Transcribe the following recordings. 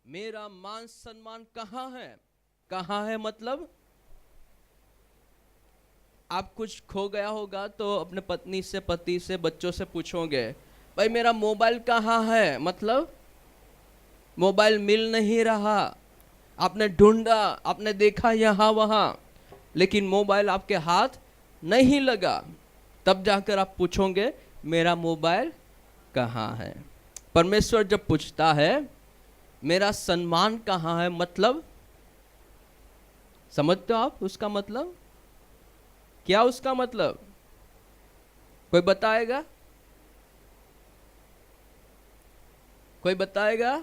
मेरा मान सम्मान कहाँ है? कहाँ है मतलब आप कुछ खो गया होगा तो अपने पत्नी से, पति से, बच्चों से पूछोगे भाई मेरा मोबाइल कहाँ है, मतलब मोबाइल मिल नहीं रहा। आपने ढूंढा, आपने देखा यहाँ वहाँ, लेकिन मोबाइल आपके हाथ नहीं लगा। तब जाकर आप पूछोगे मेरा मोबाइल कहाँ है। परमेश्वर जब पूछता है मेरा सम्मान कहाँ है, मतलब समझते हो आप उसका मतलब क्या? उसका मतलब कोई बताएगा? कोई बताएगा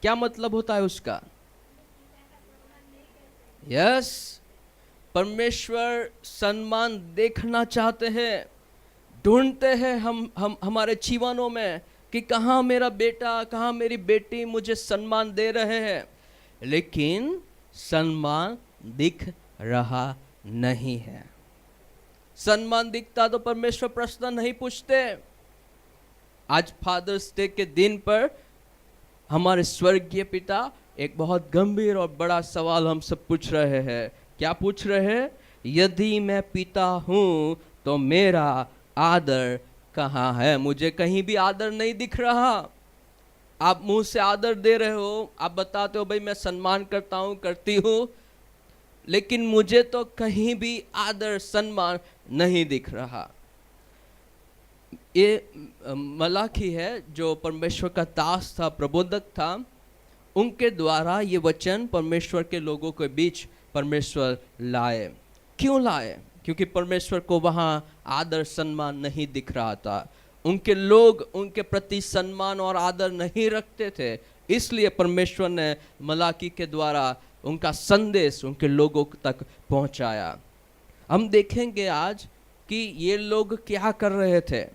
क्या मतलब होता है उसका? यस, परमेश्वर सम्मान देखना चाहते हैं, ढूंढते हैं हम हमारे जीवनों में कि कहाँ मेरा बेटा, कहाँ मेरी बेटी मुझे सम्मान दे रहे हैं, लेकिन सम्मान दिख रहा नहीं है। सम्मान दिखता तो परमेश्वर प्रश्न नहीं पूछते। आज फादर्स डे के दिन पर हमारे स्वर्गीय पिता एक बहुत गंभीर और बड़ा सवाल हमसे पूछ रहे हैं। क्या पूछ रहे हैं? यदि मैं पिता हूं तो मेरा आदर कहाँ है? मुझे कहीं भी आदर नहीं दिख रहा। आप मुंह से आदर दे रहे हो, आप बताते हो भाई मैं सम्मान करता हूं, करती हूं, लेकिन मुझे तो कहीं भी आदर सम्मान नहीं दिख रहा। ये मलाकी है जो परमेश्वर का दास था, प्रबोधक था, उनके द्वारा ये वचन परमेश्वर के लोगों के बीच परमेश्वर लाए। क्यों लाए? क्योंकि परमेश्वर को वहाँ आदर सम्मान नहीं दिख रहा था। उनके लोग उनके प्रति सम्मान और आदर नहीं रखते थे, इसलिए परमेश्वर ने मलाकी के द्वारा उनका संदेश उनके लोगों तक पहुंचाया। हम देखेंगे आज कि ये लोग क्या कर रहे थे।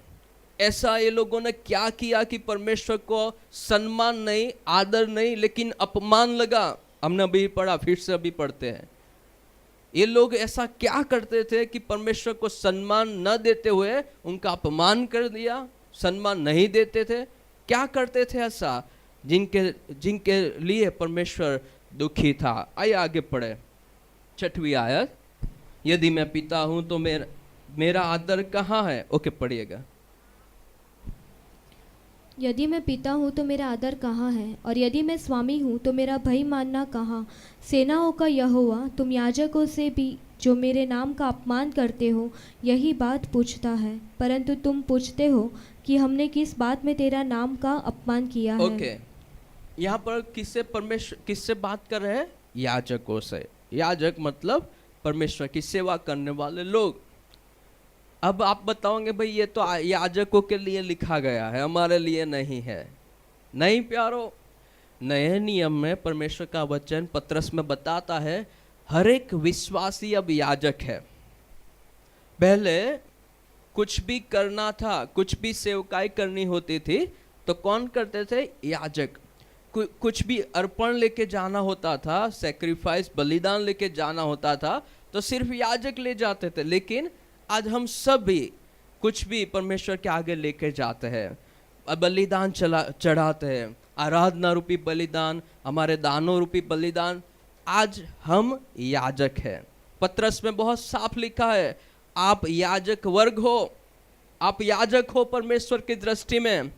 ऐसा ये लोगों ने क्या किया कि परमेश्वर को सम्मान नहीं, आदर नहीं, लेकिन अपमान लगा। हमने अभी पढ़ा, फिर से अभी पढ़ते हैं। ये लोग ऐसा क्या करते थे कि परमेश्वर को सम्मान न देते हुए उनका अपमान कर दिया, सम्मान नहीं देते थे। क्या करते थे ऐसा जिनके जिनके लिए परमेश्वर दुखी था? आइए आगे पढ़े 6वीं आयत। यदि मैं पिता हूं तो मेरा आदर कहाँ है? ओके, पढ़िएगा। यदि मैं पिता हूँ तो मेरा आदर कहाँ है, और यदि मैं स्वामी हूँ तो मेरा भय मानना कहाँ। सेनाओं का यहोवा तुम याजकों से भी जो मेरे नाम का अपमान करते हो यही बात पूछता है, परंतु तुम पूछते हो कि हमने किस बात में तेरा नाम का अपमान किया है। ओके, यहाँ पर किससे बात कर रहे हैं? याजकों से। याजक मतलब परमेश्वर की सेवा करने वाले लोग। अब आप बताओगे भाई ये तो याजकों के लिए लिखा गया है, हमारे लिए नहीं है। नहीं प्यारो, नए नियम में परमेश्वर का वचन पत्रस में बताता है हर एक विश्वासी अब याजक है। पहले कुछ भी करना था, कुछ भी सेवकाई करनी होती थी तो कौन करते थे? याजक। कुछ भी अर्पण लेके जाना होता था, सैक्रिफाइस, बलिदान लेके जाना होता था तो सिर्फ याजक ले जाते थे। लेकिन आज हम सब भी कुछ भी परमेश्वर के आगे लेके जाते हैं, बलिदान चढ़ाते हैं, आराधना रूपी बलिदान, हमारे दानों रूपी बलिदान। आज हम याजक हैं। पत्रस में बहुत साफ लिखा है आप याजक वर्ग हो, आप याजक हो परमेश्वर की दृष्टि में।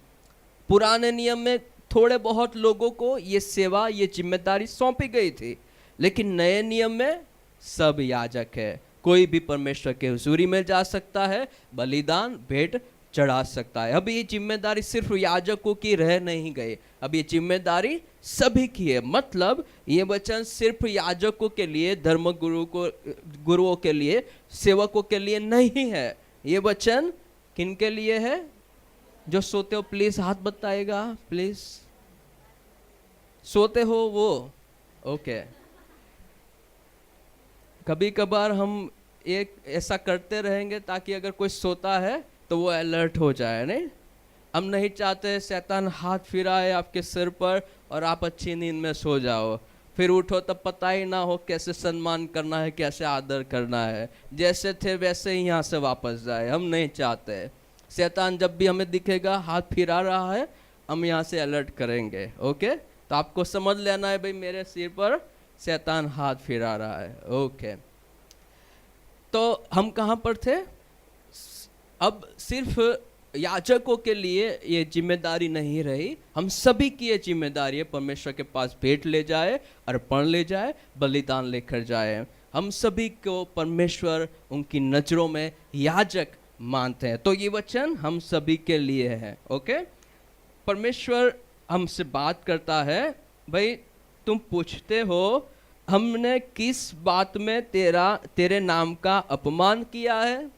पुराने नियम में थोड़े बहुत लोगों को ये सेवा, ये जिम्मेदारी सौंपी गई थी, लेकिन नए नियम में सब याजक है। कोई भी परमेश्वर के हुजूरी में जा सकता है, बलिदान भेंट चढ़ा सकता है। अब ये जिम्मेदारी सिर्फ याजकों की रह नहीं गई, अब ये जिम्मेदारी सभी की है। मतलब ये वचन सिर्फ याजकों के लिए, धर्म गुरुओं के लिए, सेवकों के लिए नहीं है। ये वचन किन के लिए है? जो सोते हो प्लीज हाथ बताएगा, प्लीज। सोते हो वो? ओके। कभी कभार हम एक ऐसा करते रहेंगे ताकि अगर कोई सोता है तो वो अलर्ट हो जाए। नहीं, हम नहीं चाहते शैतान हाथ फिराए आपके सिर पर और आप अच्छी नींद में सो जाओ, फिर उठो तब पता ही ना हो कैसे सम्मान करना है, कैसे आदर करना है। जैसे थे वैसे ही यहाँ से वापस जाए, हम नहीं चाहते। शैतान जब भी हमें दिखेगा हाथ फिरा रहा है, हम यहाँ से अलर्ट करेंगे। ओके, तो आपको समझ लेना है भाई मेरे सिर पर शैतान हाथ फिरा रहा है। ओके, तो हम कहाँ पर थे? अब सिर्फ याजकों के लिए ये जिम्मेदारी नहीं रही, हम सभी की ये जिम्मेदारी है परमेश्वर के पास भेंट ले जाए, अर्पण ले जाए, बलिदान लेकर जाए। हम सभी को परमेश्वर उनकी नजरों में याजक मानते हैं। तो ये वचन हम सभी के लिए है। ओके, परमेश्वर हमसे बात करता है, भाई तुम पूछते हो हमने किस बात में तेरे नाम का अपमान किया है।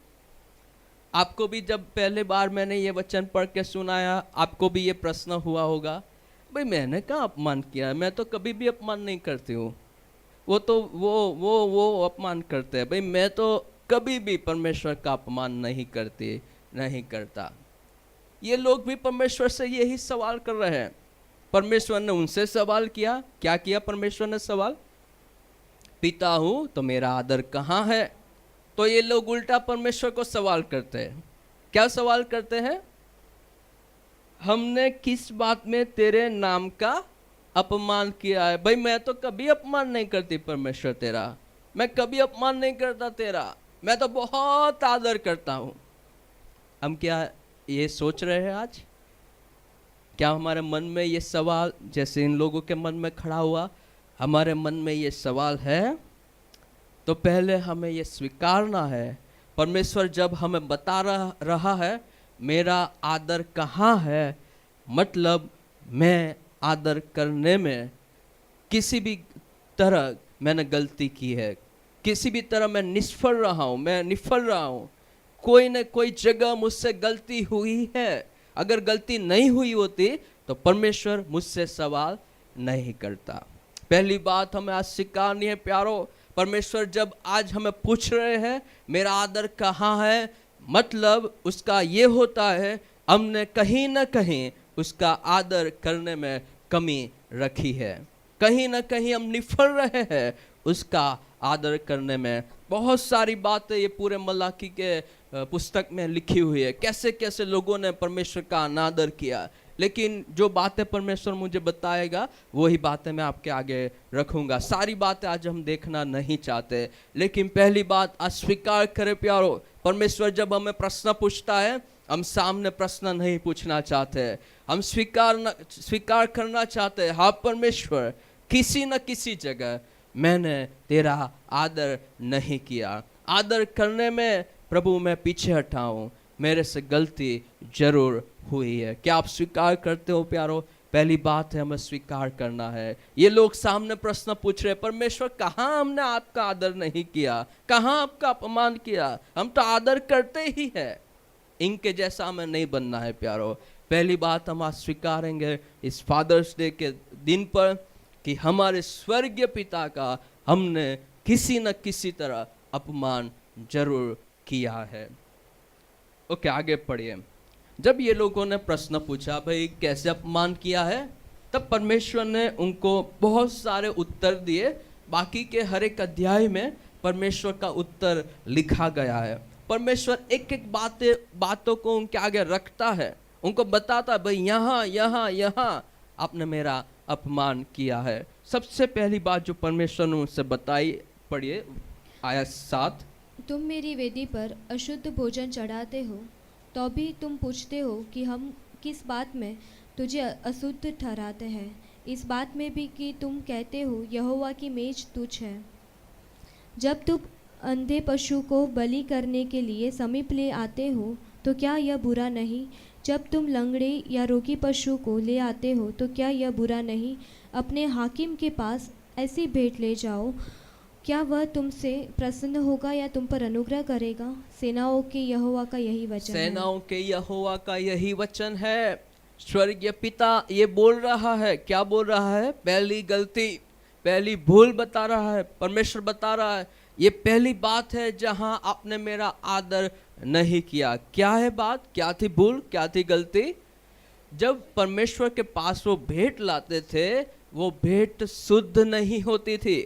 आपको भी जब पहले बार मैंने ये वचन पढ़ के सुनाया, आपको भी ये प्रश्न हुआ होगा, भाई मैंने कहाँ अपमान किया है? मैं तो कभी भी अपमान नहीं करती हूँ। वो तो वो अपमान करते हैं। भाई मैं तो कभी भी परमेश्वर का अपमान नहीं करता। ये लोग भी परमेश्वर से यही सवाल कर रहे हैं। परमेश्वर ने उनसे सवाल किया, क्या किया परमेश्वर ने सवाल? पिता हूँ तो मेरा आदर कहाँ है? तो ये लोग उल्टा परमेश्वर को सवाल करते हैं। क्या सवाल करते हैं? हमने किस बात में तेरे नाम का अपमान किया है? भाई मैं तो कभी अपमान नहीं करती परमेश्वर तेरा, मैं कभी अपमान नहीं करता तेरा, मैं तो बहुत आदर करता हूँ। हम क्या ये सोच रहे हैं आज? क्या हमारे मन में ये सवाल जैसे इन लोगों के मन में खड़ा हुआ, हमारे मन में ये सवाल है? तो पहले हमें ये स्वीकारना है, परमेश्वर जब हमें बता रहा है मेरा आदर कहाँ है, मतलब मैं आदर करने में किसी भी तरह मैंने गलती की है, किसी भी तरह मैं निष्फल रहा हूँ, कोई न कोई जगह मुझसे गलती हुई है। अगर गलती नहीं हुई होती तो परमेश्वर मुझसे सवाल नहीं करता। पहली बात हमें आज स्वीकारनी है प्यारो। परमेश्वर जब आज हमें पूछ रहे हैं मेरा आदर कहाँ है, मतलब उसका ये होता है हमने कहीं ना कहीं उसका आदर करने में कमी रखी है, कहीं ना कहीं हम निफर रहे हैं उसका आदर करने में। बहुत सारी बातें ये पूरे मलाकी के पुस्तक में लिखी हुई है, कैसे कैसे लोगों ने परमेश्वर का अनादर किया। लेकिन जो बातें परमेश्वर मुझे बताएगा वही बातें मैं आपके आगे रखूंगा। सारी बातें आज हम देखना नहीं चाहते, लेकिन पहली बात आज स्वीकार करें प्यारो, परमेश्वर जब हमें प्रश्न पूछता है हम सामने प्रश्न नहीं पूछना चाहते, हम स्वीकार करना चाहते हैं, हाँ परमेश्वर किसी न किसी जगह मैंने तेरा आदर नहीं किया, आदर करने में प्रभु मैं पीछे हटा हूँ, मेरे से गलती जरूर हुई है। क्या आप स्वीकार करते हो प्यारो? पहली बात है हमें स्वीकार करना है। ये लोग सामने प्रश्न पूछ रहे, परमेश्वर कहाँ हमने आपका आदर नहीं किया, कहाँ आपका अपमान किया, हम तो आदर करते ही है। इनके जैसा हमें नहीं बनना है प्यारो। पहली बात हम आज स्वीकारेंगे इस फादर्स डे के दिन पर कि हमारे स्वर्गीय पिता का हमने किसी न किसी तरह अपमान जरूर किया है। ओके, आगे पढ़िए। जब ये लोगों ने प्रश्न पूछा भाई कैसे अपमान किया है, तब परमेश्वर ने उनको बहुत सारे उत्तर दिए। बाकी के हर एक अध्याय में परमेश्वर का उत्तर लिखा गया है। परमेश्वर एक एक बातों को उनके आगे रखता है, उनको बताता है भाई यहाँ यहाँ यहाँ आपने मेरा अपमान किया है। सबसे पहली बात जो परमेश्वर ने उनसे बताई, पढ़िए आयत 7। तुम मेरी वेदी पर अशुद्ध भोजन चढ़ाते हो, तो भी तुम पूछते हो कि हम किस बात में तुझे अशुद्ध ठहराते हैं। इस बात में भी कि तुम कहते हो यहोवा की मेज तुच्छ है। जब तुम अंधे पशु को बलि करने के लिए समीप ले आते हो तो क्या यह बुरा नहीं? जब तुम लंगड़े या रोगी पशु को ले आते हो तो क्या यह बुरा नहीं? अपने हाकिम के पास ऐसी भेंट ले जाओ, क्या वह तुमसे प्रसन्न होगा या तुम पर अनुग्रह करेगा? सेनाओं के यहोवा का यही वचन है। सेनाओं के यहोवा का यही वचन है। स्वर्गीय पिता ये बोल रहा है, क्या बोल रहा है? पहली गलती, पहली भूल बता रहा है। परमेश्वर बता रहा है ये पहली बात है जहां आपने मेरा आदर नहीं किया। क्या है बात? क्या थी भूल, क्या थी गलती? जब परमेश्वर के पास वो भेंट लाते थे, वो भेंट शुद्ध नहीं होती थी,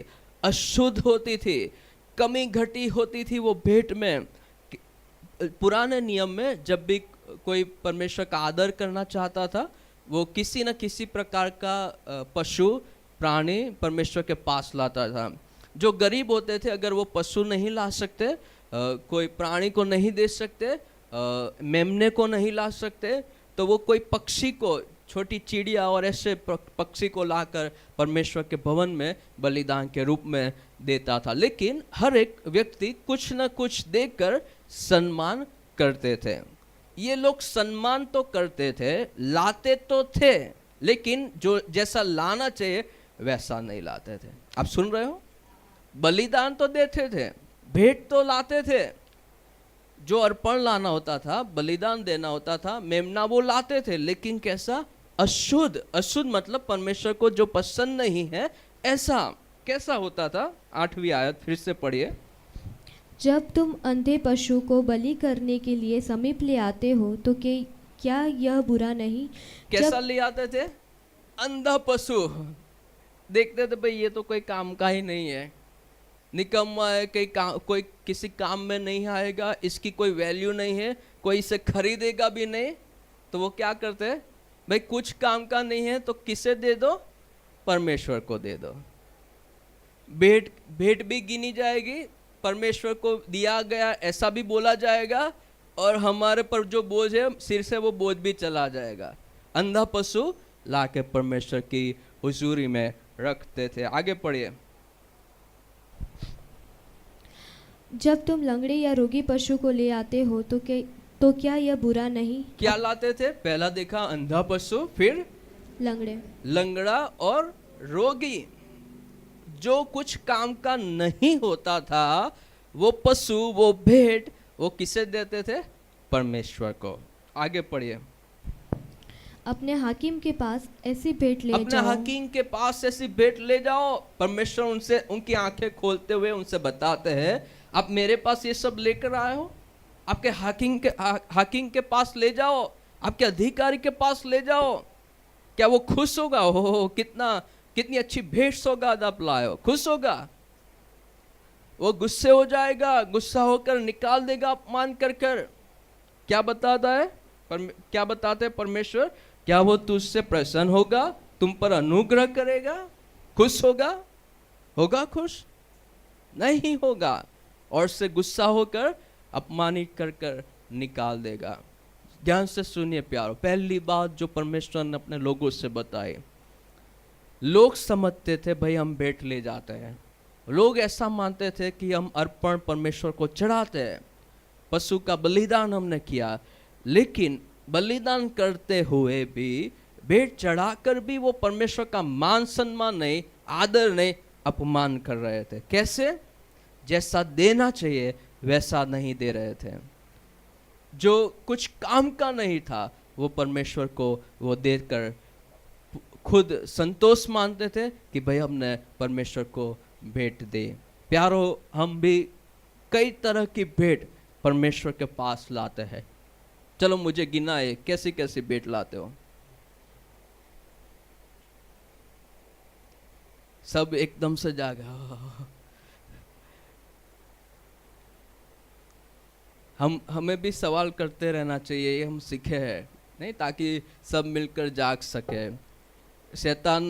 अशुद्ध होती थी, कमी घटी होती थी वो भेंट में। पुराने नियम में जब भी कोई परमेश्वर का आदर करना चाहता था वो किसी न किसी प्रकार का पशु प्राणी परमेश्वर के पास लाता था। जो गरीब होते थे, अगर वो पशु नहीं ला सकते, कोई प्राणी को नहीं दे सकते, मेमने को नहीं ला सकते, तो वो कोई पक्षी को, छोटी चिड़िया और ऐसे पक्षी को लाकर परमेश्वर के भवन में बलिदान के रूप में देता था। लेकिन हर एक व्यक्ति कुछ न कुछ देकर सम्मान करते थे। ये लोग सम्मान तो करते थे, लाते तो थे, लेकिन जो जैसा लाना चाहिए वैसा नहीं लाते थे। आप सुन रहे हो? बलिदान तो देते थे, भेंट तो लाते थे, जो अर्पण लाना होता था, बलिदान देना होता था, मेमना वो लाते थे, लेकिन कैसा? अशुद्ध। अशुद्ध मतलब परमेश्वर को जो पसंद नहीं है, ऐसा। कैसा होता था? 8वीं आयत फिर से पढ़िए। जब तुम अंधे पशु को बलि करने के लिए समीप ले आते हो तो क्या यह बुरा नहीं? कैसा ले आते थे? अंधा पशु। देखते थे भाई ये तो कोई काम का ही नहीं है, निकम्मा है, कोई किसी काम में नहीं आएगा, इसकी कोई वैल्यू नहीं है, कोई इसे खरीदेगा भी नहीं, तो वो क्या करते हैं? भाई कुछ काम का नहीं है तो किसे दे दो? परमेश्वर को दे दो। भेंट भी गिनी जाएगी, परमेश्वर को दिया गया ऐसा भी बोला जाएगा, और हमारे पर जो बोझ है सिर से वो बोझ भी चला जाएगा। अंधा पशु लाके परमेश्वर की हुजूरी में रखते थे। आगे पढ़िए। जब तुम लंगड़े या रोगी पशु को ले आते हो तो क्या यह बुरा नहीं? क्या लाते थे? पहला देखा अंधा पशु, फिर लंगड़ा और रोगी। जो कुछ काम का नहीं होता था, वो पशु, वो भेंट, वो किसे देते थे? परमेश्वर को। आगे पढ़िए। अपने हाकिम के पास ऐसी भेंट ले जाओ। अपने हाकिम के पास ऐसी भेंट ले जाओ। परमेश्वर उनसे, उनकी आंखें खोलते हुए उनसे बताते हैं, आप मेरे पास ये सब लेकर आए हो, आपके हाकिम के पास ले जाओ, आपके अधिकारी के पास ले जाओ। क्या वो खुश होगा? हो कितनी अच्छी भेंट सौगात आप लाए हो, खुश होगा? वो गुस्से हो जाएगा, गुस्सा होकर निकाल देगा अपमान कर कर। क्या बताता है? क्या बताते हैं परमेश्वर? क्या वो तुझसे प्रसन्न होगा, तुम पर अनुग्रह करेगा, खुश होगा खुश? नहीं होगा, और से गुस्सा होकर अपमानित कर कर निकाल देगा। ध्यान से सुनिए प्यारो, पहली बात जो परमेश्वर ने अपने लोगों से बताई, लोग समझते थे भाई हम भेंट ले जाते हैं, लोग ऐसा मानते थे कि हम अर्पण परमेश्वर को चढ़ाते हैं, पशु का बलिदान हमने किया, लेकिन बलिदान करते हुए भी, भेंट चढ़ाकर भी वो परमेश्वर का मान सम्मान नहीं, आदर नहीं, अपमान कर रहे थे। कैसे? जैसा देना चाहिए वैसा नहीं दे रहे थे। जो कुछ काम का नहीं था वो परमेश्वर को वो देकर खुद संतोष मानते थे कि भाई हमने परमेश्वर को भेंट दे। प्यारो, हम भी कई तरह की भेंट परमेश्वर के पास लाते हैं। चलो मुझे गिनाए कैसी कैसी भेंट लाते हो। सब एकदम से जागा। हमें भी सवाल करते रहना चाहिए, ये हम सीखे हैं नहीं, ताकि सब मिलकर जाग सके। शैतान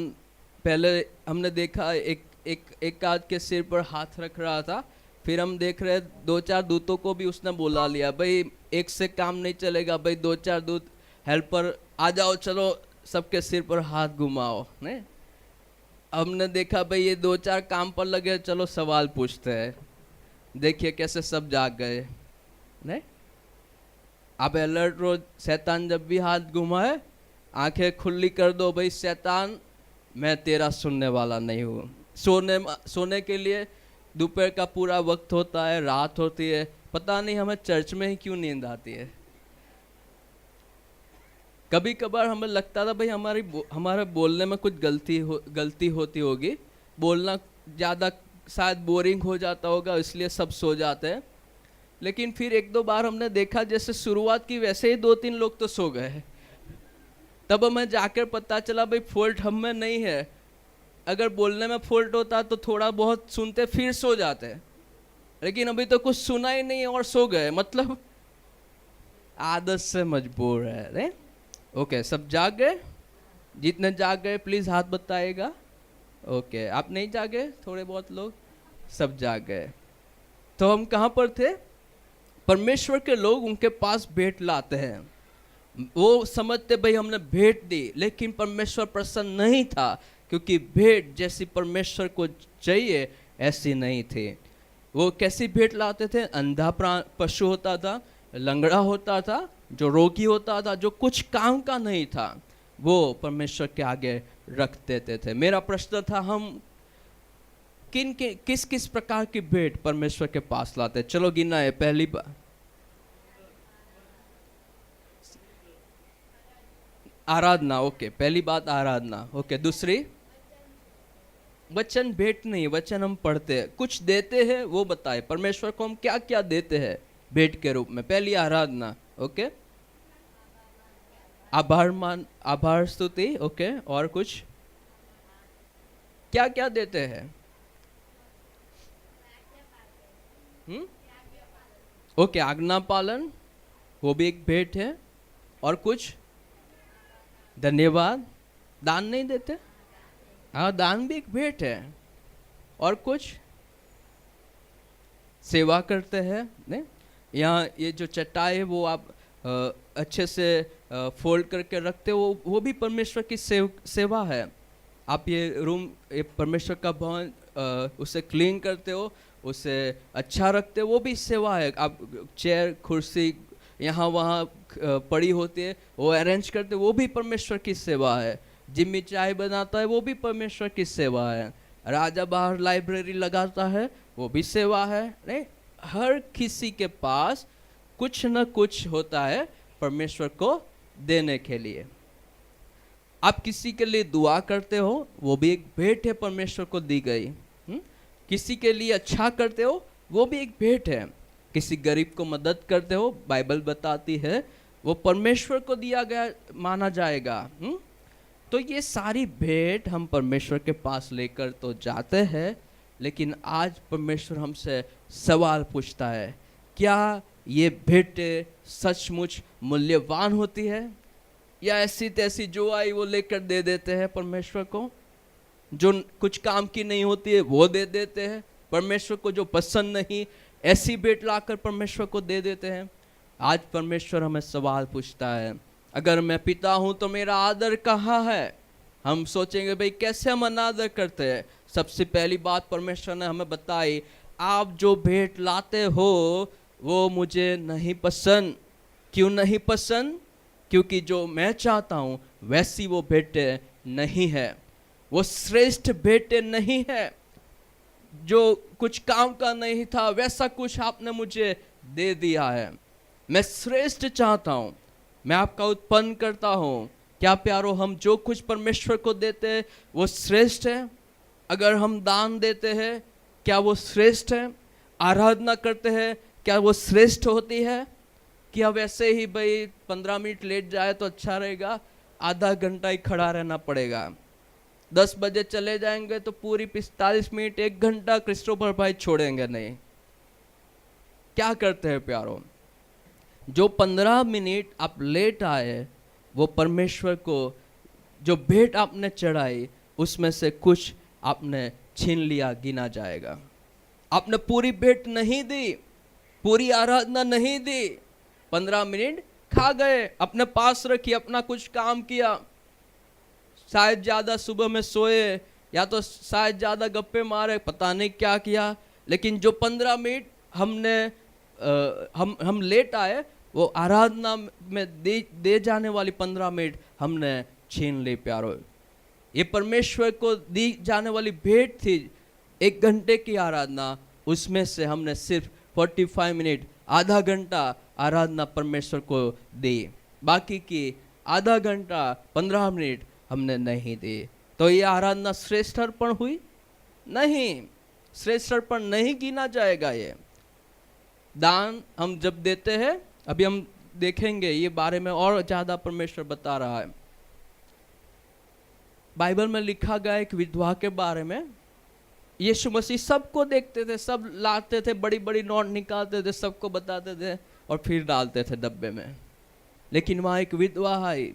पहले हमने देखा एक आद के सिर पर हाथ रख रहा था, फिर हम देख रहे 2-4 दूतों को भी उसने बुला लिया, भाई एक से काम नहीं चलेगा, भाई 2-4 दूत हेल्पर आ जाओ, चलो सबके सिर पर हाथ घुमाओ। नहीं, हमने देखा भाई ये 2-4 काम पर लगे, चलो सवाल पूछते हैं, देखिए कैसे सब जाग गए। नहीं, आप अलर्ट रहो, शैतान जब भी हाथ घुमाए आंखें खुली कर दो, भाई शैतान मैं तेरा सुनने वाला नहीं हूँ। सोने के लिए दोपहर का पूरा वक्त होता है, रात होती है, पता नहीं हमें चर्च में ही क्यों नींद आती है। कभी कभार हमें लगता था भाई हमारे बोलने में कुछ गलती होती होगी, बोलना ज़्यादा शायद बोरिंग हो जाता होगा, इसलिए सब सो जाते हैं। लेकिन फिर 1-2 बार हमने देखा जैसे शुरुआत की वैसे ही 2-3 लोग तो सो गए। तब हमें जाकर पता चला भाई फॉल्ट हम में नहीं है, अगर बोलने में फॉल्ट होता तो थोड़ा बहुत सुनते फिर सो जाते, लेकिन अभी तो कुछ सुना ही नहीं और सो गए, मतलब आदत से मजबूर है। ओके, सब जाग गए। जितने जाग गए प्लीज हाथ बताइएगा। ओके, आप नहीं जागे, थोड़े बहुत लोग, सब जाग गए। तो हम कहाँ पर थे? परमेश्वर के लोग उनके पास भेंट लाते हैं, वो समझते भाई हमने भेंट दी, लेकिन परमेश्वर प्रसन्न नहीं था, क्योंकि भेंट जैसी परमेश्वर को चाहिए ऐसी नहीं थी। वो कैसी भेंट लाते थे? अंधा पशु होता था, लंगड़ा होता था, जो रोगी होता था, जो कुछ काम का नहीं था, वो परमेश्वर के आगे रख देते थे। मेरा प्रश्न था, हम किस किस प्रकार की भेंट परमेश्वर के पास लाते? चलो गिना है। पहली बात आराधना, ओके, पहली बात आराधना, ओके। दूसरी वचन भेंट नहीं, वचन हम पढ़ते हैं, कुछ देते हैं, वो बताए परमेश्वर को हम क्या क्या देते हैं भेंट के रूप में। पहली आराधना, ओके, आभार स्तुति, ओके, और कुछ क्या क्या देते हैं? ओके, आज्ञा पालन, वो भी एक भेंट है। और कुछ? धन्यवाद। दान नहीं देते? हाँ, दान भी एक भेंट है। और कुछ? सेवा करते हैं, नहीं? यहाँ ये जो चटाई है वो आप अच्छे से फोल्ड करके रखते हो, वो भी परमेश्वर की सेवा है। आप ये रूम, ये परमेश्वर का भवन, उसे क्लीन करते हो, उसे अच्छा रखते हो, वो भी सेवा है। आप चेयर कुर्सी यहाँ वहाँ पड़ी होती है, वो अरेंज करते, वो भी परमेश्वर की सेवा है। जिम्मी चाय बनाता है, वो भी परमेश्वर की सेवा है। राजा बाहर लाइब्रेरी लगाता है, वो भी सेवा है। नहीं, हर किसी के पास कुछ न कुछ होता है परमेश्वर को देने के लिए। आप किसी के लिए दुआ करते हो, वो भी एक भेंट है परमेश्वर को दी गई। किसी के लिए अच्छा करते हो, वो भी एक भेंट है। किसी गरीब को मदद करते हो, बाइबल बताती है वो परमेश्वर को दिया गया माना जाएगा। तो ये सारी भेंट हम परमेश्वर के पास लेकर तो जाते हैं, लेकिन आज परमेश्वर हमसे सवाल पूछता है, क्या ये भेंट सचमुच मूल्यवान होती है, या ऐसी तैसी जो आई वो लेकर दे देते हैं परमेश्वर को? जो कुछ काम की नहीं होती है वो दे देते हैं, परमेश्वर को जो पसंद नहीं ऐसी भेंट लाकर परमेश्वर को दे देते हैं। आज परमेश्वर हमें सवाल पूछता है, अगर मैं पिता हूं तो मेरा आदर कहाँ है? हम सोचेंगे भाई कैसे हम अनादर करते हैं। सबसे पहली बात परमेश्वर ने हमें बताई, आप जो भेंट लाते हो वो मुझे नहीं पसंद। क्यों नहीं पसंद? क्योंकि जो मैं चाहता हूं वैसी वो भेंटें नहीं है, वो श्रेष्ठ भेंटें नहीं है। जो कुछ काम का नहीं था वैसा कुछ आपने मुझे दे दिया है। मैं श्रेष्ठ चाहता हूं, मैं आपका उत्पन्न करता हूं। क्या प्यारो, हम जो कुछ परमेश्वर को देते हैं वो श्रेष्ठ है? अगर हम दान देते हैं, क्या वो श्रेष्ठ है? आराधना करते हैं, क्या वो श्रेष्ठ होती है? क्या वैसे ही भाई 15 मिनट लेट जाए तो अच्छा रहेगा, आधा घंटा ही खड़ा रहना पड़ेगा? 10 बजे चले जाएंगे तो पूरी 45 मिनट 1 घंटा क्रिस्टोफर भाई छोड़ेंगे नहीं। क्या करते हैं प्यारो? जो 15 मिनट आप लेट आए, वो परमेश्वर को जो भेंट आपने चढ़ाई उसमें से कुछ आपने छीन लिया, गिना जाएगा। आपने पूरी भेंट नहीं दी, पूरी आराधना नहीं दी, 15 मिनट खा गए, अपने पास रखी, अपना कुछ काम किया, शायद ज़्यादा सुबह में सोए, या तो शायद ज़्यादा गप्पे मारे, पता नहीं क्या किया, लेकिन जो 15 मिनट हमने हम लेट आए, वो आराधना में दे जाने वाली 15 मिनट हमने छीन ली प्यारो। ये परमेश्वर को दी जाने वाली भेंट थी, 1 घंटे की आराधना, उसमें से हमने सिर्फ 45 मिनट, आधा घंटा आराधना परमेश्वर को दी, बाकी की आधा घंटा 15 मिनट हमने नहीं दी। तो ये आराधना श्रेष्ठ अर्पण हुई? नहीं, श्रेष्ठ अर्पण नहीं गिना जाएगा। ये दान हम जब देते हैं, अभी हम देखेंगे ये बारे में और ज्यादा परमेश्वर बता रहा है। बाइबल में लिखा गया एक विधवा के बारे में, यीशु मसीह सबको देखते थे, सब लाते थे, बड़ी बड़ी नोट निकालते थे, सबको बताते थे और फिर डालते थे डब्बे में। लेकिन वहाँ एक विधवा आई,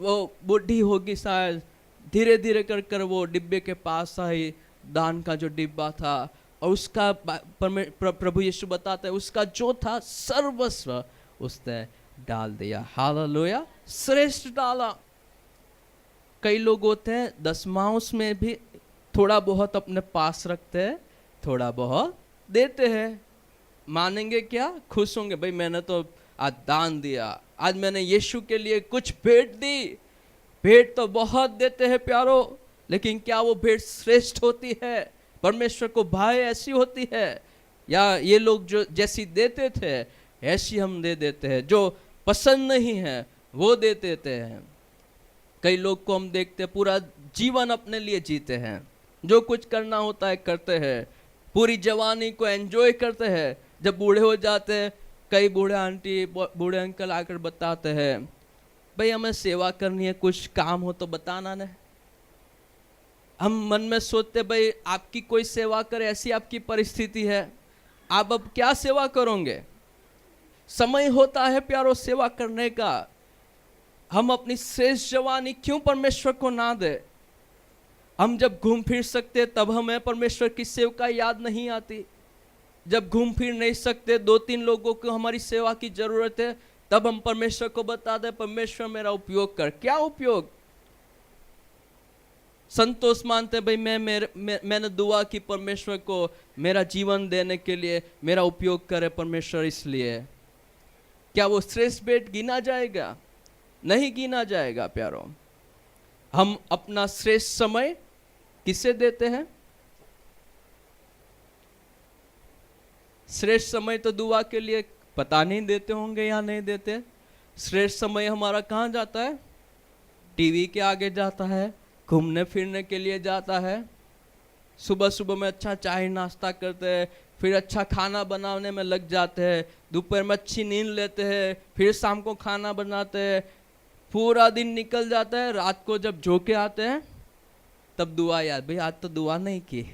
वो बूढ़ी होगी शायद, धीरे धीरे कर कर वो डिब्बे के पास आई, दान का जो डिब्बा था, और उसका प्रभु यीशु बताते हैं उसका जो था सर्वस्व उसने डाल दिया। हालेलुया, श्रेष्ठ डाला। कई लोग होते हैं दशमांश में भी थोड़ा बहुत अपने पास रखते हैं, थोड़ा बहुत देते हैं। मानेंगे क्या? खुश होंगे, भाई मैंने तो आज दान दिया, आज मैंने यीशु के लिए कुछ भेंट दी। भेंट तो बहुत देते हैं प्यारो, लेकिन क्या वो भेंट श्रेष्ठ होती है? परमेश्वर को भाई ऐसी होती है? या ये लोग जो जैसी देते थे ऐसी हम दे देते हैं, जो पसंद नहीं है वो दे देते हैं। कई लोग को हम देखते हैं पूरा जीवन अपने लिए जीते हैं, जो कुछ करना होता है करते हैं, पूरी जवानी को एंजॉय करते हैं। जब बूढ़े हो जाते हैं, कई बूढ़े आंटी बूढ़े अंकल आकर बताते हैं, भाई हमें सेवा करनी है, कुछ काम हो तो बताना ना। हम मन में सोचते भाई आपकी कोई सेवा करे, ऐसी आपकी परिस्थिति है, आप अब क्या सेवा करोगे? समय होता है प्यारो सेवा करने का। हम अपनी श्रेष्ठ जवानी क्यों परमेश्वर को ना दे? हम जब घूम फिर सकते तब हमें परमेश्वर की सेवा याद नहीं आती। जब घूम फिर नहीं सकते, 2-3 लोगों को हमारी सेवा की जरूरत है, तब हम परमेश्वर को बता दे, परमेश्वर मेरा उपयोग कर। क्या उपयोग? संतोष मानते भाई मैंने दुआ की परमेश्वर को मेरा जीवन देने के लिए, मेरा उपयोग करे परमेश्वर इसलिए। क्या वो श्रेष्ठ भेंट गिना जाएगा? नहीं गिना जाएगा प्यारो। हम अपना श्रेष्ठ समय किसे देते हैं? श्रेष्ठ समय तो दुआ के लिए पता नहीं देते होंगे या नहीं देते। श्रेष्ठ समय हमारा कहाँ जाता है? टीवी के आगे जाता है, घूमने फिरने के लिए जाता है। सुबह सुबह में अच्छा चाय नाश्ता करते हैं, फिर अच्छा खाना बनाने में लग जाते हैं, दोपहर में अच्छी नींद लेते हैं, फिर शाम को खाना बनाते हैं, पूरा दिन निकल जाता है। रात को जब झोंके आते हैं तब दुआ याद, भाई आज तो दुआ नहीं की।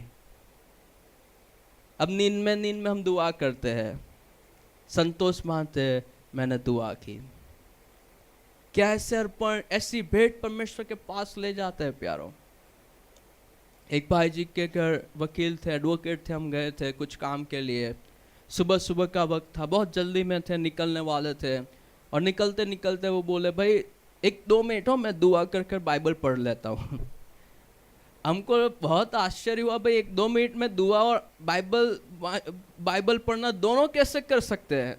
अब नींद में हम दुआ करते हैं, संतोष मानते हैं मैंने दुआ की। क्या ऐसे अर्पण, ऐसी भेंट परमेश्वर के पास ले जाते हैं प्यारो? एक भाई जी के घर वकील थे, एडवोकेट थे, हम गए थे कुछ काम के लिए। सुबह सुबह का वक्त था, बहुत जल्दी में थे, निकलने वाले थे, और निकलते निकलते वो बोले, भाई 1-2 मिनट हो, मैं दुआ कर कर बाइबल पढ़ लेता हूँ। हमको बहुत आश्चर्य हुआ, भाई 1-2 मिनट में दुआ और बाइबल पढ़ना दोनों कैसे कर सकते हैं?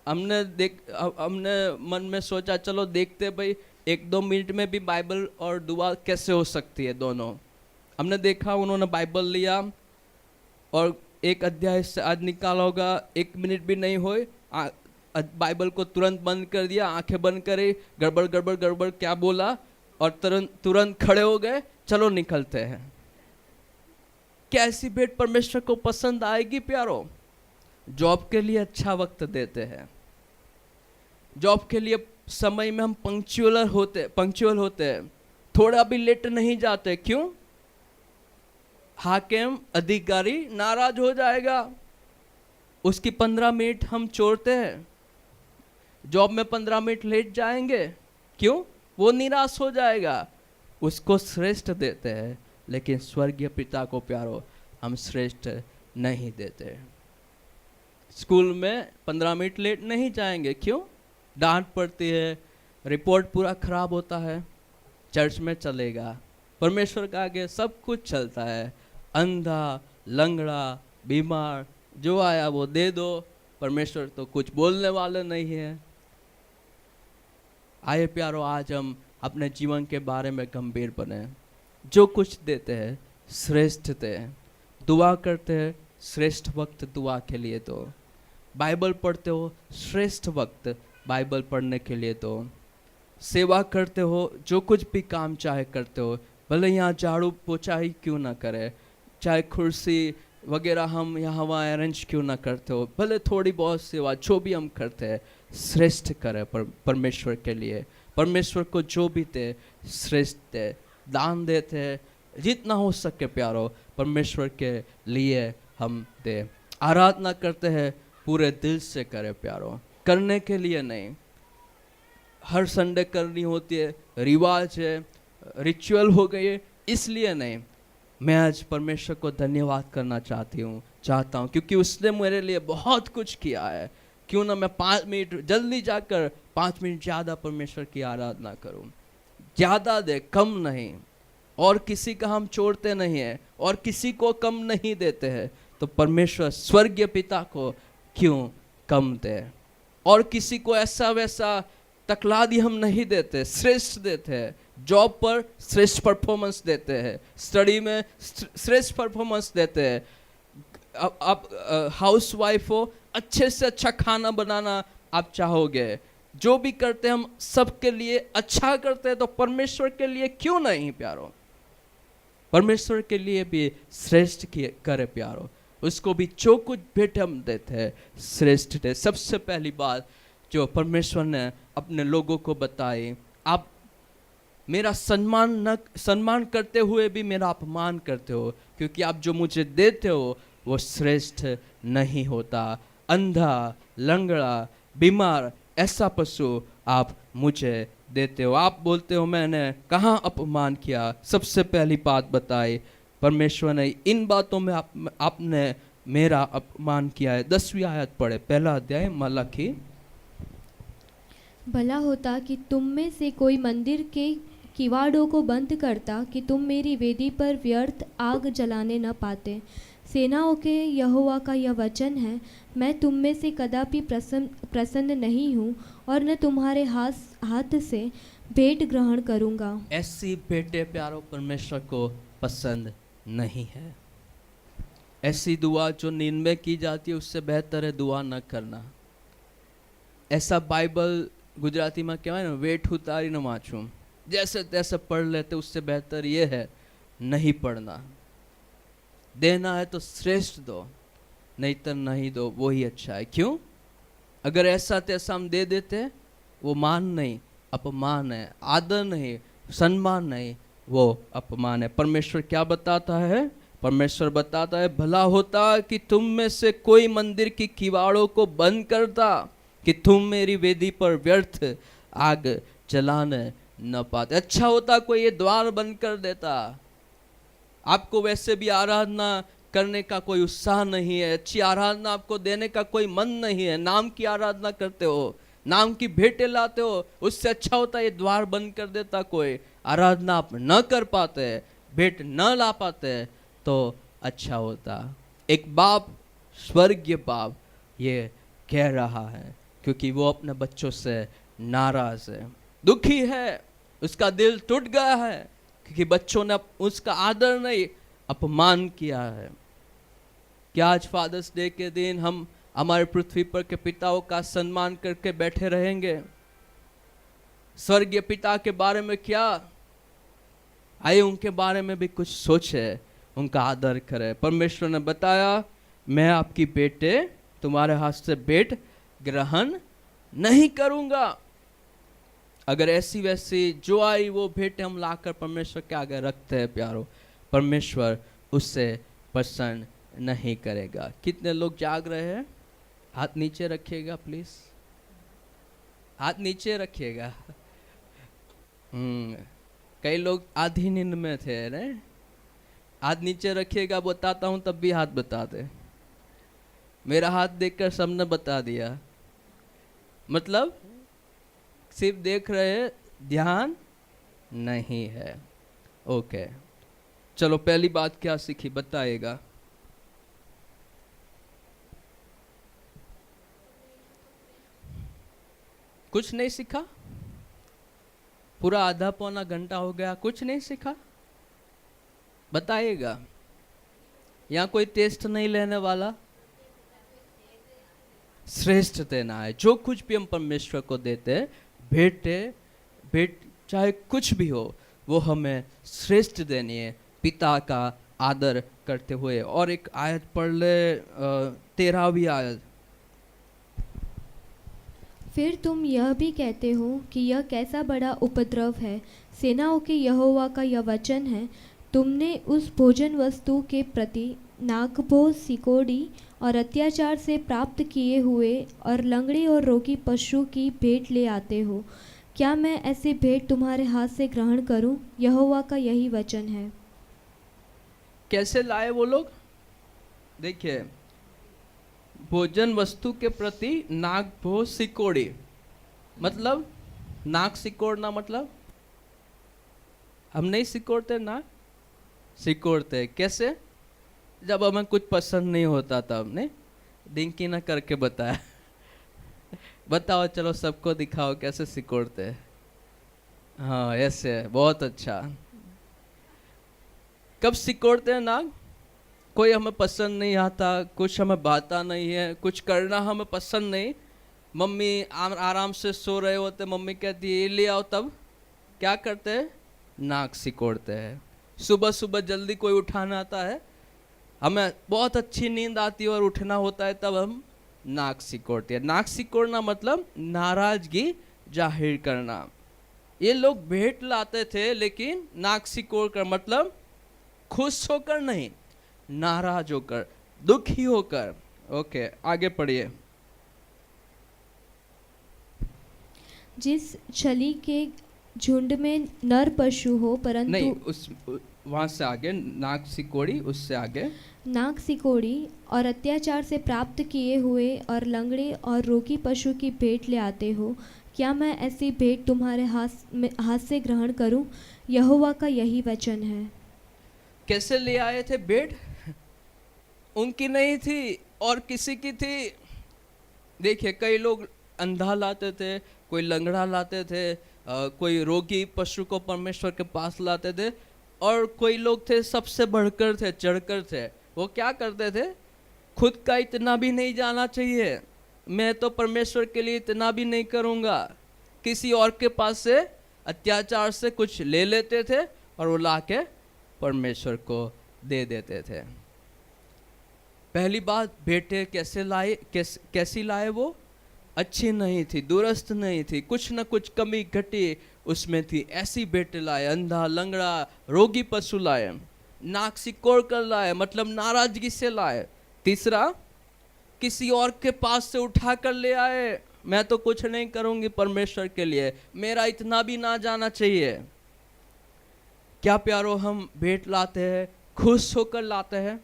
हमने मन में सोचा चलो देखते भाई 1-2 मिनट में भी बाइबल और दुआ कैसे हो सकती है दोनों। हमने देखा उन्होंने बाइबल लिया और एक अध्याय से आज निकाला होगा, 1 मिनट भी नहीं हुए, बाइबल को तुरंत बंद कर दिया, आंखें बंद करे, गड़बड़ गड़बड़ गड़बड़ क्या बोला, और तुरंत खड़े हो गए, चलो निकलते हैं। क्या ऐसी भेंट परमेश्वर को पसंद आएगी प्यारो? जॉब के लिए अच्छा वक्त देते हैं, जॉब के लिए समय में हम पंक्चुअल होते हैं, थोड़ा भी लेट नहीं जाते। क्यों? हाकिम अधिकारी नाराज हो जाएगा, उसकी 15 मिनट हम छोड़ते हैं। जॉब में 15 मिनट लेट जाएंगे, क्यों? वो निराश हो जाएगा। उसको श्रेष्ठ देते हैं, लेकिन स्वर्गीय पिता को प्यारो हम श्रेष्ठ नहीं देते। स्कूल में 15 मिनट लेट नहीं जाएंगे, क्यों? डांट पड़ती है, रिपोर्ट पूरा खराब होता है। चर्च में चलेगा, परमेश्वर के आगे सब कुछ चलता है। अंधा, लंगड़ा, बीमार, जो आया वो दे दो, परमेश्वर तो कुछ बोलने वाले नहीं है। आए प्यारो, आज हम अपने जीवन के बारे में गंभीर बने। जो कुछ देते हैं श्रेष्ठ दें, दुआ करते हैं श्रेष्ठ वक्त दुआ के लिए दो, बाइबल पढ़ते हो श्रेष्ठ वक्त बाइबल पढ़ने के लिए दो, सेवा करते हो, जो कुछ भी काम चाहे करते हो, भले यहाँ झाड़ू पोछा ही क्यों ना करे, चाहे कुर्सी वगैरह हम यहाँ वहाँ अरेंज क्यों ना करते हो, भले थोड़ी बहुत सेवा जो भी हम करते हैं श्रेष्ठ करें परमेश्वर के लिए। परमेश्वर को जो भी दे श्रेष्ठ दे, दान देते हैं जितना हो सके प्यारो, परमेश्वर के लिए हम दे। आराधना करते हैं पूरे दिल से करें प्यारो, करने के लिए नहीं। हर संडे करनी होती है, रिवाज है, रिचुअल हो गई है, इसलिए नहीं। मैं आज परमेश्वर को धन्यवाद करना चाहता हूँ क्योंकि उसने मेरे लिए बहुत कुछ किया है। क्यों ना मैं 5 मिनट जल्दी जाकर 5 मिनट ज़्यादा परमेश्वर की आराधना करूँ, ज़्यादा दे, कम नहीं। और किसी का हम छोड़ते नहीं है और किसी को कम नहीं देते हैं, तो परमेश्वर स्वर्गीय पिता को क्यों कम दे। और किसी को ऐसा वैसा तकलादी हम नहीं देते, श्रेष्ठ देते हैं। जॉब पर श्रेष्ठ परफॉर्मेंस देते हैं, स्टडी में श्रेष्ठ परफॉर्मेंस देते हैं। आप हाउस वाइफ हो, अच्छे से अच्छा खाना बनाना आप चाहोगे। जो भी करते हैं हम सबके लिए अच्छा करते हैं, तो परमेश्वर के लिए क्यों नहीं प्यारो? परमेश्वर के लिए भी श्रेष्ठ करे प्यारो। उसको भी जो कुछ भेंट हम देते हैं श्रेष्ठ दे। सबसे पहली बात जो परमेश्वर ने अपने लोगों को बताई, आप मेरा सम्मान करते हुए भी मेरा अपमान करते हो, क्योंकि आप जो मुझे देते हो वो श्रेष्ठ नहीं होता। अंधा, लंगड़ा, बीमार, ऐसा पशु आप मुझे देते हो। आप बोलते हो मैंने कहाँ अपमान किया? सबसे पहली बात बताई परमेश्वर ने, इन बातों में आपने मेरा अपमान किया है। 10वीं आयत पढ़े, पहला अध्याय मलाकी। भला होता कि तुम में से कोई मंदिर के किवाड़ों को बंद करता, कि तुम मेरी वेदी पर व्यर्थ आग जलाने न पाते। सेनाओं के यहोवा का यह वचन है, मैं तुम में से कदापि प्रसन्न नहीं हूँ और न तुम्हारे हाथ से भेंट ग्रहण करूँगा। ऐसी भेंटें प्यारो परमेश्वर को पसंद नहीं है। ऐसी दुआ जो नींद में की जाती है उससे बेहतर है दुआ न करना। ऐसा बाइबल गुजराती में कहवाय ने, वेठ उतारी न वाँचूं, जैसे तैसे पढ़ लेते, उससे बेहतर ये है नहीं पढ़ना। देना है तो श्रेष्ठ दो, नहीं तो नहीं दो, वो ही अच्छा है। क्यों? अगर ऐसा तैसा हम दे देते, वो मान नहीं, अपमान है। आदर नहीं, सम्मान नहीं, वो अपमान है। परमेश्वर क्या बताता है? परमेश्वर बताता है, भला होता कि तुम में से कोई मंदिर की किवाड़ों को बंद करता, कि तुम मेरी वेदी पर व्यर्थ आग जलाने न पाते। अच्छा होता कोई ये द्वार बंद कर देता। आपको वैसे भी आराधना करने का कोई उत्साह नहीं है, अच्छी आराधना आपको देने का कोई मन नहीं है, नाम की आराधना करते हो, नाम की भेंटें लाते हो। उससे अच्छा होता ये द्वार बंद कर देता, कोई आराधना आप न कर पाते, भेंट न ला पाते, तो अच्छा होता। एक बाप, स्वर्गीय बाप ये कह रहा है, क्योंकि वो अपने बच्चों से नाराज है, दुखी है, उसका दिल टूट गया है, क्योंकि बच्चों ने उसका आदर नहीं, अपमान किया है। क्या आज फादर्स डे के दिन हम हमारे पृथ्वी पर के पिताओं का सम्मान करके बैठे रहेंगे? स्वर्गीय पिता के बारे में क्या आए, उनके बारे में भी कुछ सोचे, उनका आदर करे। परमेश्वर ने बताया, मैं आपकी बेटे तुम्हारे हाथ से भेंट ग्रहण नहीं करूंगा। अगर ऐसी वैसी जो आई वो भेंट हम लाकर परमेश्वर के आगे रखते हैं प्यारो, परमेश्वर उससे पसंद नहीं करेगा। कितने लोग जाग रहे हैं? हाथ नीचे रखिएगा प्लीज, हाथ नीचे रखिएगा। कई लोग आधी नींद में थे ना, हाथ नीचे रखिएगा। बताता हूं तब भी हाथ बता दे। मेरा हाथ देखकर सबने बता दिया, मतलब सिर्फ देख रहे, ध्यान नहीं है। ओके, चलो पहली बात क्या सीखी बताइएगा। कुछ नहीं सीखा? पूरा आधा पौना घंटा हो गया, कुछ नहीं सीखा? बताइएगा। यहाँ कोई टेस्ट नहीं लेने वाला। श्रेष्ठ देना है। जो कुछ भी हम परमेश्वर को देते हैं, भेंट चाहे कुछ भी हो, वो हमें श्रेष्ठ देनी है, पिता का आदर करते हुए। और एक आयत पढ़ ले, 13वीं आयत। फिर तुम यह भी कहते हो कि यह कैसा बड़ा उपद्रव है। सेनाओं के यहोवा का यह वचन है, तुमने उस भोजन वस्तु के प्रति नागभोज, सिकोड़ी और अत्याचार से प्राप्त किए हुए और लंगड़े और रोगी पशु की भेंट ले आते हो, क्या मैं ऐसी भेंट तुम्हारे हाथ से ग्रहण करूं? यहोवा का यही वचन है। कैसे लाए वो लोग? देखिए, भोजन वस्तु के प्रति नाक भो सिकोड़ी, मतलब नाक सिकोड़ना, मतलब हम नहीं सिकोड़ते, नाक सिकोड़ते। कैसे? जब हमें कुछ पसंद नहीं होता तब। ने डिंकी ना करके बताया। बताओ, चलो सबको दिखाओ कैसे सिकोड़ते हैं। हाँ, ऐसे, बहुत अच्छा। कब सिकोड़ते हैं नाक? कोई हमें पसंद नहीं आता, कुछ हमें भाता नहीं है, कुछ करना हमें पसंद नहीं। मम्मी आराम से सो रहे होते, मम्मी कहती है ये ले आओ, तब क्या करते हैं? नाक सिकोड़ते हैं। सुबह सुबह जल्दी कोई उठाना आता है, हमें बहुत अच्छी नींद आती है और उठना होता है, तब हम नाक सिकोड़ते हैं। नाक सिकोड़ना मतलब नाराजगी जाहिर करना। ये लोग भेंट लाते थे, लेकिन नाक सिकोड़ कर मतलब खुश होकर नहीं, नाराज होकर, दुखी होकर। ओके, आगे पढ़िए। जिस छली के झुंड में नर पशु हो, परंतु नहीं, उस वहां से आगे नाक सिकोड़ी, उससे आगे नाक सिकोड़ी और अत्याचार से प्राप्त किए हुए और लंगड़े और रोगी पशु की भेंट ले आते हो, क्या मैं ऐसी भेंट तुम्हारे हाथ से ग्रहण करूं? यहोवा का यही वचन है। कैसे ले आए थे भेंट? उनकी नहीं थी और किसी की थी। देखिए, कई लोग अंधा लाते थे, कोई लंगड़ा लाते थे, कोई रोगी पशु को परमेश्वर के पास लाते थे, और कोई लोग थे सबसे बढ़कर थे, चढ़कर थे। वो क्या करते थे? खुद का इतना भी नहीं जाना चाहिए, मैं तो परमेश्वर के लिए इतना भी नहीं करूँगा। किसी और के पास से अत्याचार से कुछ ले लेते थे और वो लाके परमेश्वर को दे देते थे। पहली बात, बेटे कैसे लाए, कैसी लाए? वो अच्छी नहीं थी, दुरुस्त नहीं थी, कुछ न कुछ कमी घटी उसमें थी। ऐसी बेटे लाए, अंधा, लंगड़ा, रोगी पशु लाए, नाक सिकोड़ कर लाए, मतलब नाराजगी से लाए। तीसरा, किसी और के पास से उठा कर ले आए, मैं तो कुछ नहीं करूंगी परमेश्वर के लिए, मेरा इतना भी ना जाना चाहिए। क्या प्यारो, हम भेंट लाते हैं, खुश होकर लाते हैं।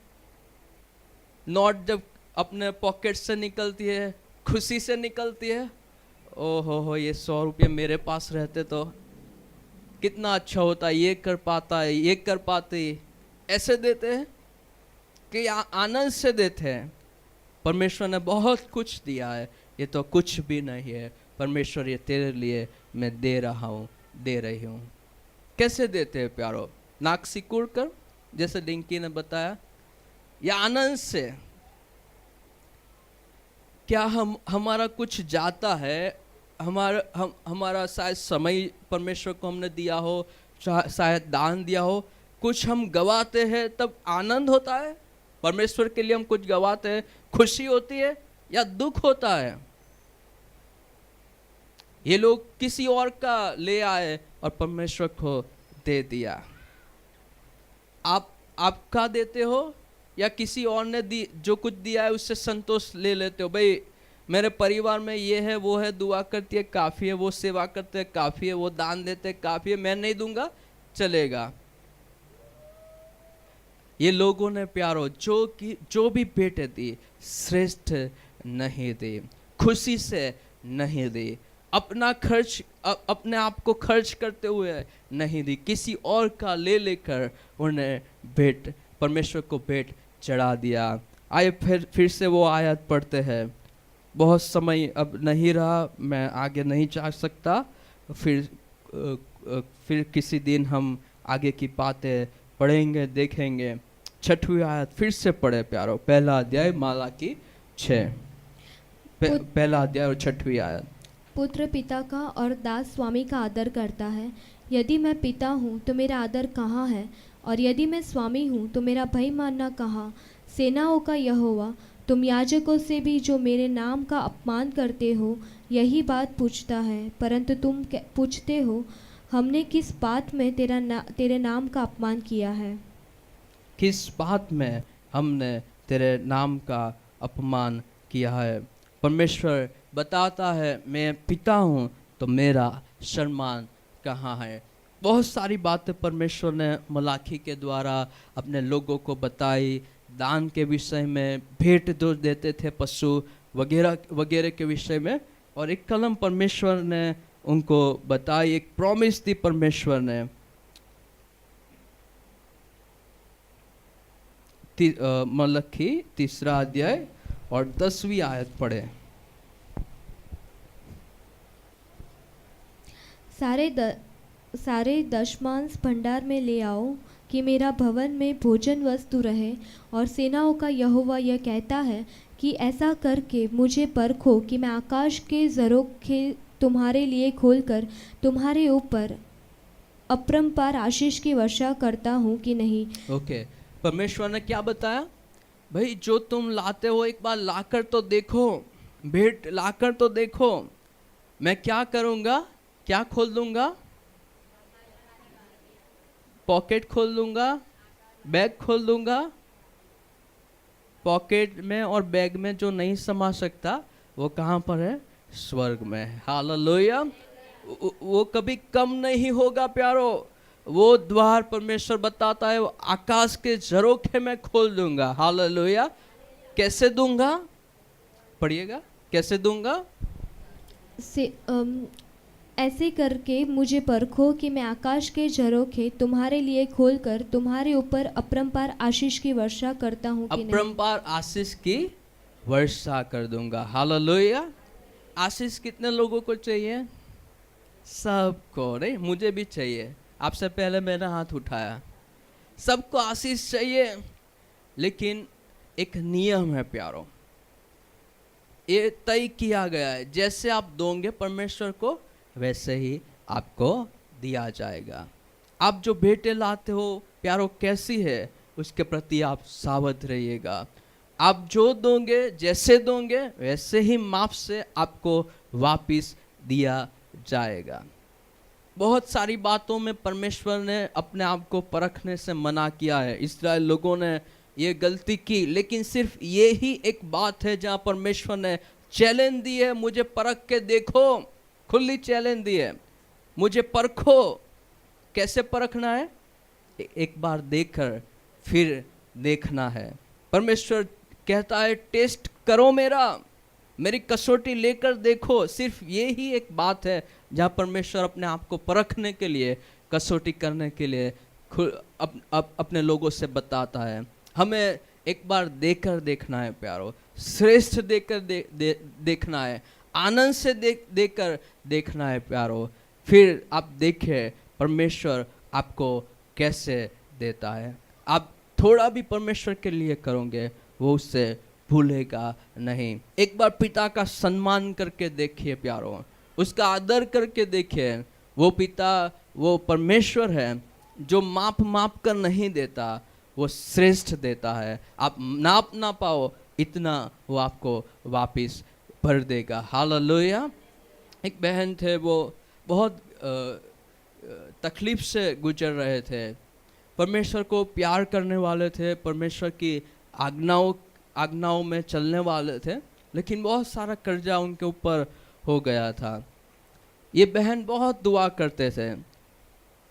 नोट जब अपने पॉकेट से निकलती है, खुशी से निकलती है, ओहो हो, ये 100 रुपये मेरे पास रहते तो कितना अच्छा होता, ये कर पाता है, ये कर पाते। ऐसे देते हैं कि आनंद से देते हैं। परमेश्वर ने बहुत कुछ दिया है, ये तो कुछ भी नहीं है। परमेश्वर, ये तेरे लिए मैं दे रहा हूँ, दे रही हूँ। कैसे देते हैं प्यारो? नाक सिकोड़ कर, जैसे डिंकी ने बताया, या आनंद से? क्या हमारा कुछ जाता है, हमारा शायद समय परमेश्वर को हमने दिया हो, शायद दान दिया हो, कुछ हम गवाते हैं तब आनंद होता है? परमेश्वर के लिए हम कुछ गवाते हैं, खुशी होती है या दुख होता है? ये लोग किसी और का ले आए और परमेश्वर को दे दिया। आपका देते हो या किसी और ने जो कुछ दिया है उससे संतोष ले लेते हो? भाई, मेरे परिवार में ये है, वो है, दुआ करती है, काफ़ी है, वो सेवा करते हैं, काफ़ी है, वो दान देते हैं, काफ़ी है, मैं नहीं दूंगा, चलेगा। ये लोगों ने प्यारो जो भी भेंटें दी, श्रेष्ठ नहीं दी, खुशी से नहीं दी, अपना खर्च, अपने आप को खर्च करते हुए नहीं दी, किसी और का ले लेकर उन्हें भेंट, परमेश्वर को भेंट चढ़ा दिया। आइए फिर से वो आयत पढ़ते हैं। बहुत समय अब नहीं रहा, मैं आगे नहीं जा सकता, फिर किसी दिन हम आगे की बातें पढ़ेंगे, देखेंगे। 6वीं आयत फिर से पढ़े प्यारो, पहला अध्याय मालाकी 6, पहला अध्याय और 6वीं आयत। पुत्र पिता का और दास स्वामी का आदर करता है। यदि मैं पिता हूँ तो मेरा आदर कहाँ है, और यदि मैं स्वामी हूँ तो मेरा भय मानना कहाँ? सेनाओं का यहोवा, तुम याजकों से भी जो मेरे नाम का अपमान करते हो यही बात पूछता है। परंतु तुम पूछते हो, हमने किस बात में तेरे नाम का अपमान किया है? किस बात में हमने तेरे नाम का अपमान किया है? परमेश्वर बताता है, मैं पिता हूँ तो मेरा सम्मान कहाँ है। बहुत सारी बातें परमेश्वर ने मलाकी के द्वारा अपने लोगों को बताई, दान के विषय में, भेंट जो देते थे पशु वगैरह वगैरह के विषय में, और एक कलम परमेश्वर ने उनको बताई, एक प्रॉमिस दी परमेश्वर ने। मलाकी 3 अध्याय और 10वीं आयत पढ़े। सारे दशमांश भंडार में ले आओ कि मेरा भवन में भोजन वस्तु रहे। और सेनाओं का यहोवा यह कहता है कि ऐसा करके मुझे परखो कि मैं आकाश के झरोखे तुम्हारे लिए खोलकर तुम्हारे ऊपर अपरंपार आशीष की वर्षा करता हूँ कि नहीं। ओके, परमेश्वर ने क्या बताया? भाई जो तुम लाते हो एक बार लाकर तो देखो, भेंट लाकर तो देखो, मैं क्या करूँगा, क्या खोल दूंगा? पॉकेट खोल दूंगा, बैग खोल दूंगा। पॉकेट में और बैग में जो नहीं समा सकता वो कहाँ पर है? स्वर्ग में। हालेलुया। वो कभी कम नहीं होगा प्यारो। वो द्वार परमेश्वर बताता है, वो आकाश के झरोखे में खोल दूंगा। हालेलुया। कैसे दूंगा? पढ़िएगा, कैसे दूंगा? ऐसे करके मुझे परखो कि मैं आकाश के झरोखे तुम्हारे लिए खोलकर तुम्हारे ऊपर अपरंपार आशीष की वर्षा करता हूँ कि नहीं। अपरंपार आशीष की वर्षा कर दूंगा। हालेलुया। आशीष कितने लोगों को चाहिए? सबको। नहीं, मुझे भी चाहिए। आपसे पहले मैंने हाथ उठाया। सबको आशीष चाहिए, लेकिन एक नियम है प्यारो, ये तय किया गया है, जैसे आप दोगे परमेश्वर को वैसे ही आपको दिया जाएगा। आप जो बेटे लाते हो प्यारो कैसी है, उसके प्रति आप सावध रहिएगा। आप जो दोगे, जैसे दोगे वैसे ही माप से आपको वापिस दिया जाएगा। बहुत सारी बातों में परमेश्वर ने अपने आप को परखने से मना किया है। इस्राएल लोगों ने ये गलती की, लेकिन सिर्फ ये ही एक बात है जहाँ परमेश्वर ने चैलेंज दी है, मुझे परख के देखो। खुली चैलेंज दी है, मुझे परखो। कैसे परखना है? एक बार देखकर फिर देखना है। परमेश्वर कहता है टेस्ट करो मेरी कसौटी लेकर देखो। सिर्फ ये ही एक बात है जहाँ परमेश्वर अपने आप को परखने के लिए, कसौटी करने के लिए अपने लोगों से बताता है। हमें एक बार देखकर देखना है प्यारो, श्रेष्ठ देखकर देखना है, आनंद से देखकर देखना है प्यारो। फिर आप देखें परमेश्वर आपको कैसे देता है। आप थोड़ा भी परमेश्वर के लिए करोगे, वो उससे भूलेगा नहीं। एक बार पिता का सम्मान करके देखिए प्यारो, उसका आदर करके देखिए। वो पिता, वो परमेश्वर है जो माप कर नहीं देता, वो श्रेष्ठ देता है। आप नाप ना पाओ इतना वो आपको वापिस भर देगा। हालेलुया। एक बहन थे, वो बहुत तकलीफ से गुजर रहे थे। परमेश्वर को प्यार करने वाले थे, परमेश्वर की आज्ञाओं में चलने वाले थे, लेकिन बहुत सारा कर्जा उनके ऊपर हो गया था। ये बहन बहुत दुआ करते थे।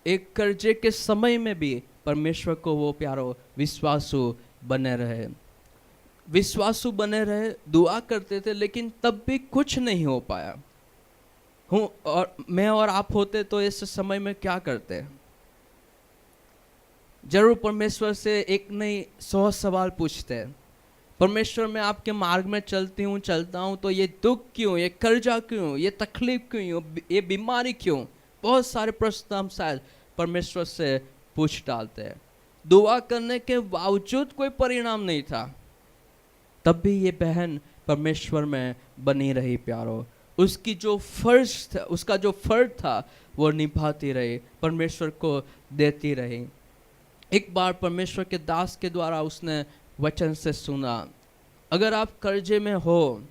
एक कर्जे के समय में भी परमेश्वर को वो प्यारो विश्वासु बने रहे, दुआ करते थे, लेकिन तब भी कुछ नहीं हो पाया। और मैं और आप होते तो इस समय में क्या करते? जरूर परमेश्वर से एक नहीं 100 सवाल पूछते। परमेश्वर, मैं आपके मार्ग में चलता हूँ तो ये दुख क्यों, ये कर्जा क्यों, ये तकलीफ क्यों, ये बीमारी क्यों? बहुत सारे प्रश्न हम शायद परमेश्वर से पूछ डालते हैं। दुआ करने के बावजूद कोई परिणाम नहीं था, तब भी ये बहन परमेश्वर में बनी रही प्यारो। उसका जो फर्ज था वो निभाती रही, परमेश्वर को देती रही। एक बार परमेश्वर के दास के द्वारा उसने वचन से सुना, अगर आप कर्जे में हो,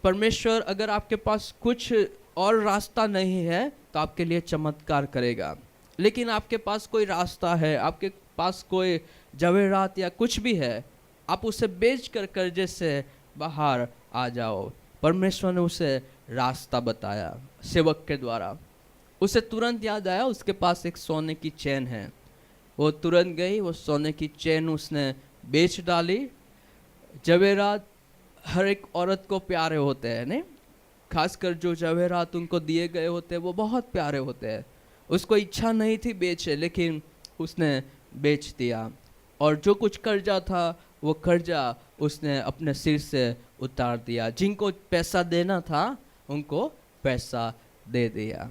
परमेश्वर अगर आपके पास कुछ और रास्ता नहीं है तो आपके लिए चमत्कार करेगा। लेकिन आपके पास कोई रास्ता है, आपके पास कोई जवेरात या कुछ भी है, आप उसे बेच कर कर्जे से बाहर आ जाओ। परमेश्वर ने उसे रास्ता बताया सेवक के द्वारा। उसे तुरंत याद आया उसके पास एक सोने की चेन है। वो तुरंत गई, वो सोने की चेन उसने बेच डाली। जवेरात हर एक औरत को प्यारे होते हैं, नहीं? खासकर जो जवेरात उनको दिए गए होते हैं वो बहुत प्यारे होते हैं। उसको इच्छा नहीं थी बेचे, लेकिन उसने बेच दिया। और जो कुछ कर्जा था वो कर्जा उसने अपने सिर से उतार दिया। जिनको पैसा देना था उनको पैसा दे दिया।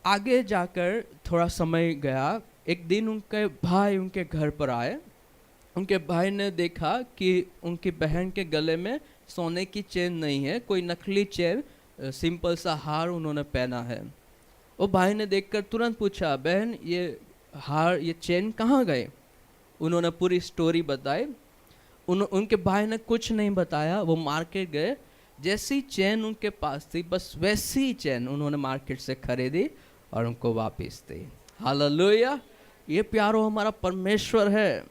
आगे जाकर थोड़ा समय गया। एक दिन उनके भाई उनके घर पर आए। उनके भाई ने देखा कि उनकी बहन के गले में सोने की चेन नहीं है, कोई नकली चेन, सिंपल सा हार उन्होंने पहना है। वो भाई ने देखकर तुरंत पूछा, बहन ये हार, ये चेन कहाँ गए? उन्होंने पूरी स्टोरी बताई। उनके भाई ने कुछ नहीं बताया। वो मार्केट गए, जैसी चेन उनके पास थी बस वैसी चेन उन्होंने मार्केट से खरीदी और उनको वापस दी। हालेलुया! ये प्यारो हमारा परमेश्वर है।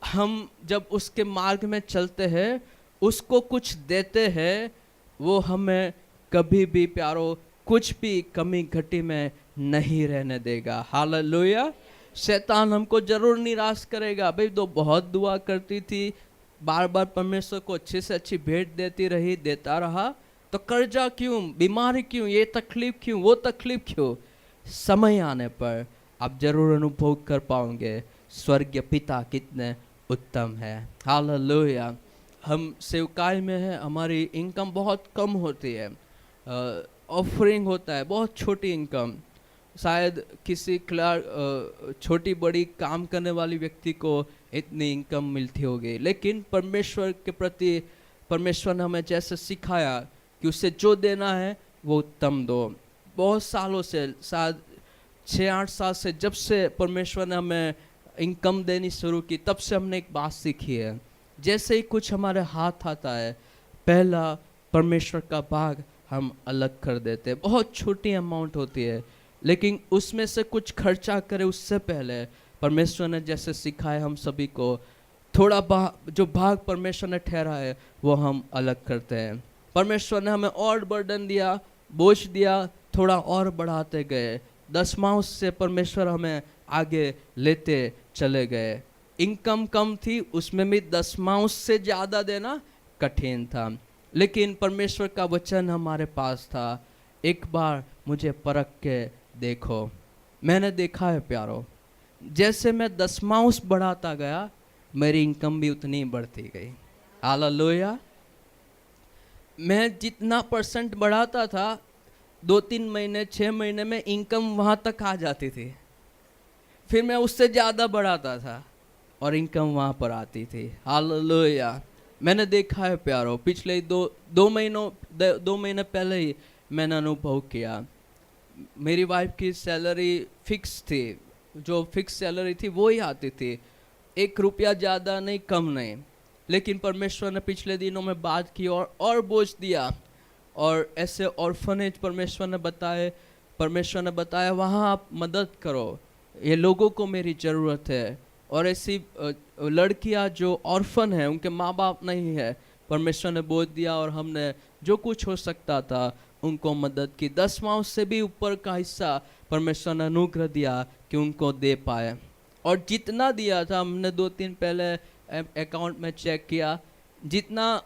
हम जब उसके मार्ग में चलते हैं, उसको कुछ देते हैं, वो हमें कभी भी प्यारो कुछ भी कमी घटी में नहीं रहने देगा। हालेलुया! शैतान हमको जरूर निराश करेगा। भाई तो बहुत दुआ करती थी, बार बार परमेश्वर को अच्छे से अच्छी भेंट देती रही, देता रहा, तो कर्जा क्यों, बीमारी क्यों, ये तकलीफ क्यों, वो तकलीफ क्यों? समय आने पर आप जरूर अनुभव कर पाओगे स्वर्गीय पिता कितने उत्तम है। हालेलुया! हम सेवकाई में हैं, हमारी इनकम बहुत कम होती है, ऑफरिंग होता है, बहुत छोटी इनकम। शायद किसी क्लर्क, छोटी बड़ी काम करने वाली व्यक्ति को इतनी इनकम मिलती होगी, लेकिन परमेश्वर के प्रति परमेश्वर ने हमें जैसे सिखाया कि उसे जो देना है वो उत्तम दो। बहुत सालों से, शायद 6-8 साल से, जब से परमेश्वर ने हमें इनकम देनी शुरू की, तब से हमने एक बात सीखी है, जैसे ही कुछ हमारे हाथ आता है, पहला परमेश्वर का भाग हम अलग कर देते हैं। बहुत छोटी अमाउंट होती है, लेकिन उसमें से कुछ खर्चा करें उससे पहले परमेश्वर ने जैसे सिखाया हम सभी को, थोड़ा जो भाग परमेश्वर ने ठहरा है वो हम अलग करते हैं। परमेश्वर ने हमें और बर्डन दिया, बोझ दिया, थोड़ा और बढ़ाते गए। दशमांश से परमेश्वर हमें आगे लेते चले गए। इनकम कम थी, उसमें भी दशमांश से ज़्यादा देना कठिन था, लेकिन परमेश्वर का वचन हमारे पास था, एक बार मुझे परख के देखो। मैंने देखा है प्यारो, जैसे मैं दशमांश बढ़ाता गया, मेरी इनकम भी उतनी बढ़ती गई। हालेलुया! मैं जितना परसेंट बढ़ाता था, 2-3 महीने 6 महीने में इनकम वहाँ तक आ जाती थी। फिर मैं उससे ज़्यादा बढ़ाता था और इनकम वहाँ पर आती थी। हालेलुया! मैंने देखा है प्यारो, पिछले दो महीने पहले ही मैंने अनुभव किया। मेरी वाइफ की सैलरी फिक्स थी, जो फिक्स सैलरी थी वो ही आती थी, 1 रुपया ज़्यादा नहीं कम नहीं, लेकिन परमेश्वर ने पिछले दिनों में बात की और बोझ दिया। और ऐसे ऑर्फनेज परमेश्वर ने बताया वहाँ आप मदद करो, ये लोगों को मेरी ज़रूरत है। और ऐसी लड़कियाँ जो ऑर्फन हैं, उनके माँ बाप नहीं है, परमेश्वर ने बोझ दिया और हमने जो कुछ हो सकता था उनको मदद की। 10वां से भी ऊपर का हिस्सा परमेश्वर ने अनुग्रह दिया कि उनको दे पाए। और जितना दिया था, हमने 2-3 पहले अकाउंट में चेक किया, जितना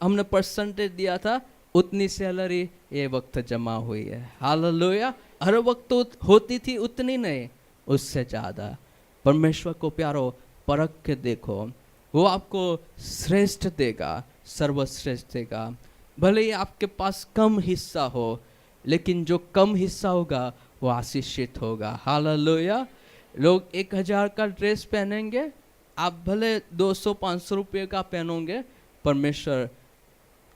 हमने परसेंटेज दिया था उतनी सैलरी ये वक्त जमा हुई है। हालेलुया! हर वक्त तो होती थी उतनी नहीं, उससे ज़्यादा। परमेश्वर को प्यारो परख के देखो, वो आपको श्रेष्ठ देगा, सर्वश्रेष्ठ देगा। भले ही आपके पास कम हिस्सा हो, लेकिन जो कम हिस्सा होगा वो आशीषित होगा। हालेलुया! लोग 1000 का ड्रेस पहनेंगे, आप भले 200-500 रुपये का पहनोगे, परमेश्वर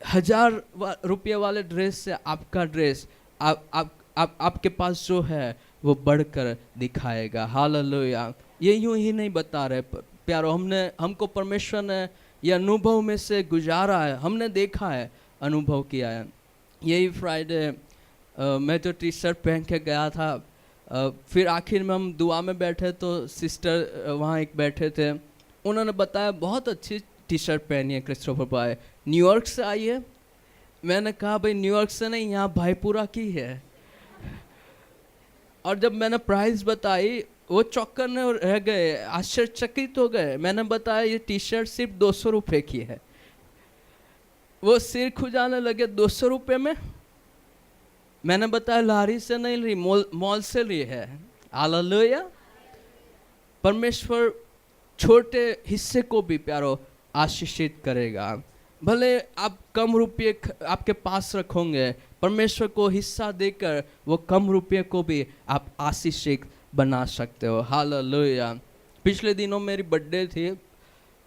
1000 रुपये वाले ड्रेस से आपका ड्रेस आपके पास जो है वो बढ़कर दिखाएगा। हालेलुया! ये यूं ही नहीं बता रहे प्यारो, हमको परमेश्वर ने ये अनुभव में से गुजारा है, हमने देखा है, अनुभव किया है। यही फ्राइडे मैं तो टी शर्ट पहन के गया था, फिर आखिर में हम दुआ में बैठे तो सिस्टर वहाँ एक बैठे थे, उन्होंने बताया बहुत अच्छी टी शर्ट पहनी है क्रिस्टोफर भाई, न्यूयॉर्क से आई है। मैंने कहा भाई न्यूयॉर्क से नहीं, यहाँ भाईपुरा की है। और जब मैंने प्राइस बताई वो चौंकने रह गए, आश्चर्यचकित हो गए। मैंने बताया ये टी शर्ट सिर्फ 200 रुपये की है। वो सिर खुजाने लगे, 200 रुपये में? मैंने बताया लारी से नहीं ली, मॉल से ली है। हालेलुया। परमेश्वर छोटे हिस्से को भी प्यारो आशीषित करेगा। भले आप कम रुपये आपके पास रखोगे, परमेश्वर को हिस्सा देकर वो कम रुपये को भी आप आशीषित बना सकते हो। हालेलुया। पिछले दिनों मेरी बर्थडे थी।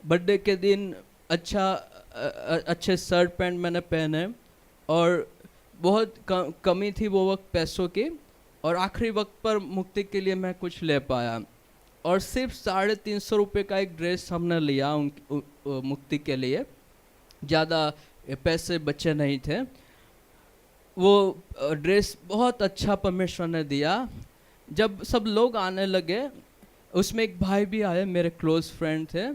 बर्थडे के दिन अच्छे शर्ट पैंट मैंने पहने और बहुत कमी थी वो वक्त पैसों की, और आखिरी वक्त पर मुक्ति के लिए मैं कुछ ले पाया। और सिर्फ 350 रुपये का एक ड्रेस हमने लिया मुक्ति के लिए, ज़्यादा पैसे बचे नहीं थे। वो ड्रेस बहुत अच्छा परमेश्वर ने दिया। जब सब लोग आने लगे, उसमें एक भाई भी आए, मेरे क्लोज फ्रेंड थे।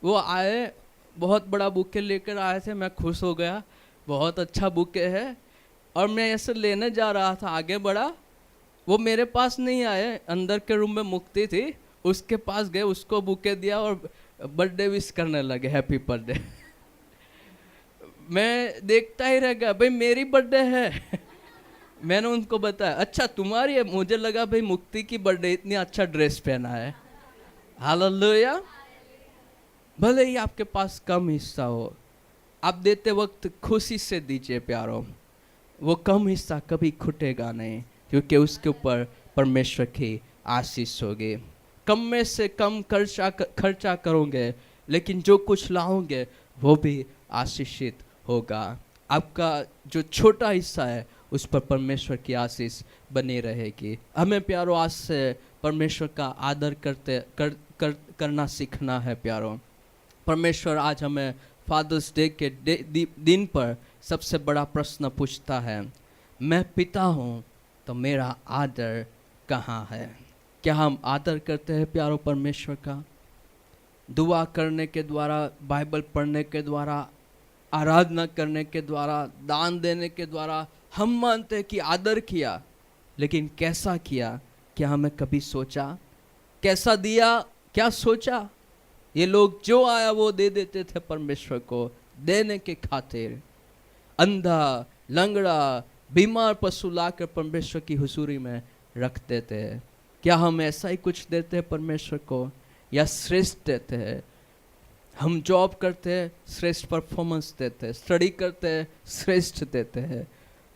वो आए, बहुत बड़ा बुके लेकर आए थे। मैं खुश हो गया, बहुत अच्छा बुके है। और मैं ऐसे लेने जा रहा था, आगे बढ़ा, वो मेरे पास नहीं आए, अंदर के रूम में मुक्ति थी, उसके पास गए, उसको बुके दिया और बर्थडे विश करने लगे, हैप्पी बर्थडे। मैं देखता ही रह गया, भाई मेरी बर्थडे है। मैंने उनको बताया, अच्छा तुम्हारी है? मुझे लगा भाई मुक्ति की बर्थडे, इतनी अच्छा ड्रेस पहना है। हालेलुया। भले ही आपके पास कम हिस्सा हो, आप देते वक्त खुशी से दीजिए प्यारो। वो कम हिस्सा कभी खुटेगा नहीं, क्योंकि उसके ऊपर परमेश्वर की आशीष होगी। कम में से कम खर्चा करोगे, लेकिन जो कुछ लाओगे वो भी आशीषित होगा। आपका जो छोटा हिस्सा है उस पर परमेश्वर की आशीष बनी रहेगी। हमें प्यारो आज से परमेश्वर का आदर करना सीखना है प्यारो। परमेश्वर आज हमें फादर्स डे के दिन पर सबसे बड़ा प्रश्न पूछता है, मैं पिता हूँ तो मेरा आदर कहाँ है? क्या हम आदर करते हैं प्यारो परमेश्वर का? दुआ करने के द्वारा, बाइबल पढ़ने के द्वारा, आराधना करने के द्वारा, दान देने के द्वारा हम मानते हैं कि आदर किया, लेकिन कैसा किया? क्या हमें कभी सोचा? कैसा दिया? क्या सोचा? ये लोग जो आया वो दे देते थे परमेश्वर को देने के खातिर। अंधा, लंगड़ा, बीमार पशु लाकर परमेश्वर की हुजूरी में रख देते हैं। क्या हम ऐसा ही कुछ देते हैं परमेश्वर को, या श्रेष्ठ देते हैं? हम जॉब करते हैं, श्रेष्ठ परफॉर्मेंस देते हैं, स्टडी करते हैं, श्रेष्ठ देते हैं।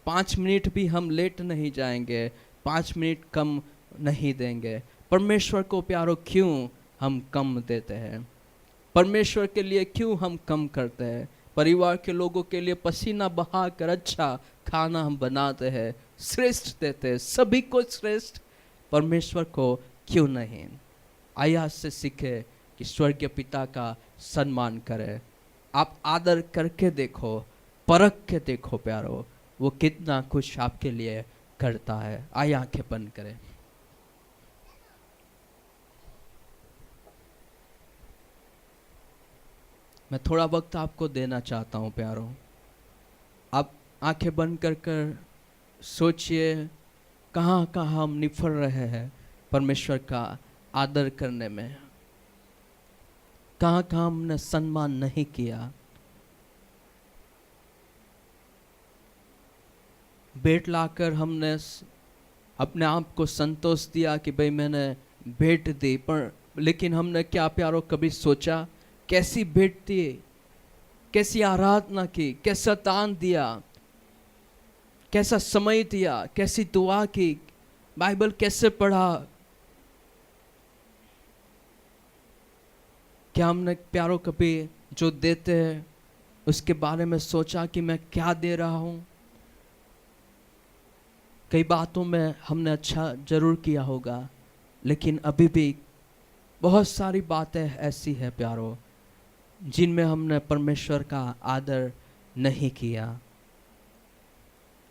5 मिनट भी हम लेट नहीं जाएंगे, 5 मिनट कम नहीं देंगे। परमेश्वर को प्यारो क्यों हम कम देते हैं? परमेश्वर के लिए क्यों हम कम करते हैं? परिवार के लोगों के लिए पसीना बहाकर अच्छा खाना हम बनाते हैं, श्रेष्ठ देते हैं, सभी को श्रेष्ठ, परमेश्वर को क्यों नहीं? आइए आज से सीखे कि स्वर्गीय पिता का सम्मान करें। आप आदर करके देखो, परख के देखो प्यारो, वो कितना कुछ आपके लिए करता है। आइए आंखें बंद करें। मैं थोड़ा वक्त आपको देना चाहता हूँ प्यारो। आप आंखें बंद कर सोचिए कहाँ कहाँ हम निफर रहे हैं परमेश्वर का आदर करने में, कहाँ कहाँ हमने सम्मान नहीं किया। भेंट लाकर हमने अपने आप को संतोष दिया कि भाई मैंने भेंट दी, पर लेकिन हमने क्या प्यारो कभी सोचा कैसी भेंट दी, कैसी आराधना की, कैसा दान दिया, कैसा समय दिया, कैसी दुआ की, बाइबल कैसे पढ़ा? क्या हमने प्यारो कभी जो देते हैं उसके बारे में सोचा कि मैं क्या दे रहा हूँ? कई बातों में हमने अच्छा जरूर किया होगा, लेकिन अभी भी बहुत सारी बातें ऐसी है प्यारो जिनमें हमने परमेश्वर का आदर नहीं किया।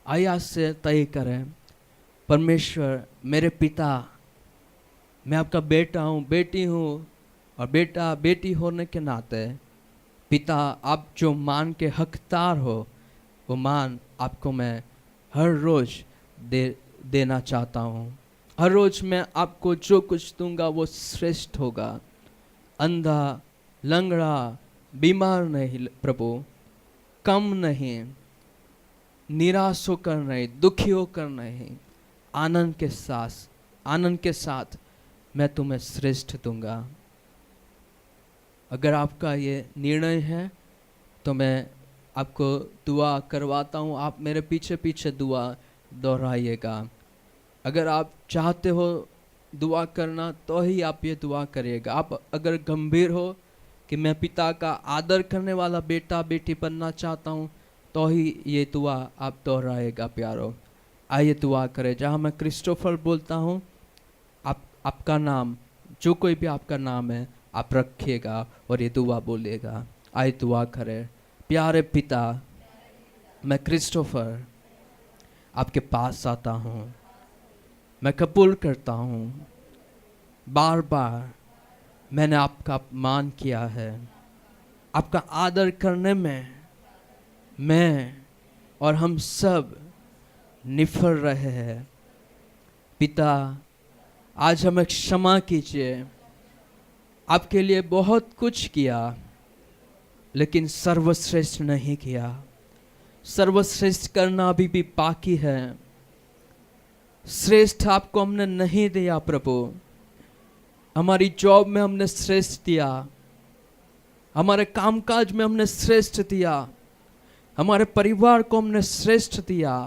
आइए आज से तय करें, परमेश्वर मेरे पिता, मैं आपका बेटा हूँ, बेटी हूँ, और बेटा बेटी होने के नाते पिता आप जो मान के हकदार हो, वो मान आपको मैं हर रोज देना चाहता हूँ। हर रोज मैं आपको जो कुछ दूंगा वो श्रेष्ठ होगा। अंधा, लंगड़ा, बीमार नहीं प्रभु, कम नहीं, निराश होकर नहीं, दुखी होकर नहीं, आनंद के साथ मैं तुम्हें श्रेष्ठ दूंगा। अगर आपका ये निर्णय है तो मैं आपको दुआ करवाता हूँ, आप मेरे पीछे पीछे दुआ दोहराइएगा। अगर आप चाहते हो दुआ करना तो ही आप ये दुआ करिएगा। आप अगर गंभीर हो कि मैं पिता का आदर करने वाला बेटा बेटी बनना चाहता हूँ तो ही ये दुआ आप दोहराएगा प्यारो। आइए दुआ करें। जहाँ मैं क्रिस्टोफर बोलता हूँ, आपका नाम, जो कोई भी आपका नाम है, आप रखिएगा और ये दुआ बोलिएगा। आइए दुआ करें। प्यारे पिता, मैं क्रिस्टोफर आपके पास आता हूँ। मैं कबूल करता हूँ बार बार मैंने आपका अपमान किया है। आपका आदर करने में मैं और हम सब निफर रहे हैं। पिता, आज हमें क्षमा कीजिए। आपके लिए बहुत कुछ किया लेकिन सर्वश्रेष्ठ नहीं किया। सर्वश्रेष्ठ करना अभी भी बाकी है। श्रेष्ठ आपको हमने नहीं दिया प्रभु। हमारी जॉब में हमने श्रेष्ठ दिया, हमारे कामकाज में हमने श्रेष्ठ दिया, हमारे परिवार को हमने श्रेष्ठ दिया।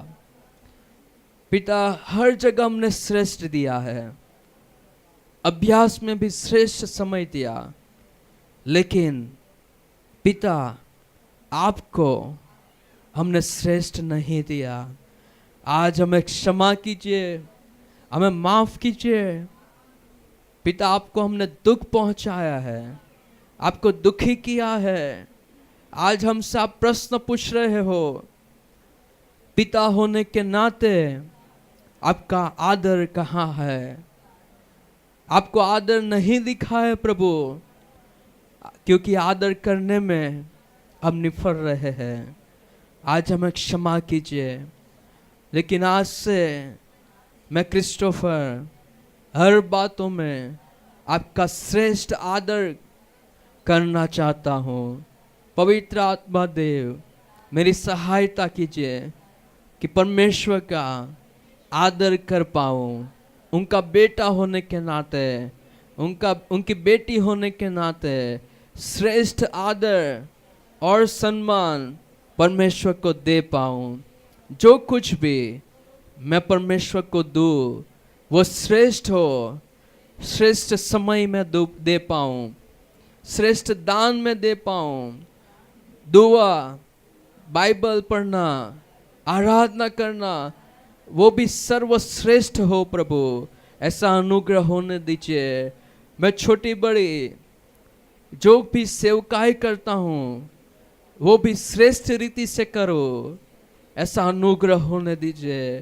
पिता, हर जगह हमने श्रेष्ठ दिया है। अभ्यास में भी श्रेष्ठ समय दिया, लेकिन पिता आपको हमने श्रेष्ठ नहीं दिया। आज हमें क्षमा कीजिए, हमें माफ कीजिए। पिता, आपको हमने दुख पहुंचाया है, आपको दुखी किया है। आज हमसे आप प्रश्न पूछ रहे हो। पिता होने के नाते आपका आदर कहाँ है? आपको आदर नहीं दिखा है प्रभु, क्योंकि आदर करने में हम निफर रहे हैं। आज हमें क्षमा कीजिए। लेकिन आज से मैं क्रिस्टोफर हर बातों में आपका श्रेष्ठ आदर करना चाहता हूँ। पवित्र आत्मा देव, मेरी सहायता कीजिए कि परमेश्वर का आदर कर पाऊँ। उनका बेटा होने के नाते, उनकी बेटी होने के नाते श्रेष्ठ आदर और सम्मान परमेश्वर को दे पाऊँ। जो कुछ भी मैं परमेश्वर को दूँ वो श्रेष्ठ हो, श्रेष्ठ समय में दे पाऊँ, श्रेष्ठ दान में दे पाऊँ। दुआ, बाइबल पढ़ना, आराधना करना, वो भी सर्वश्रेष्ठ हो प्रभु। ऐसा अनुग्रह होने दीजिए। मैं छोटी बड़ी जो भी सेवकाई करता हूँ वो भी श्रेष्ठ रीति से करो। ऐसा अनुग्रह होने दीजिए।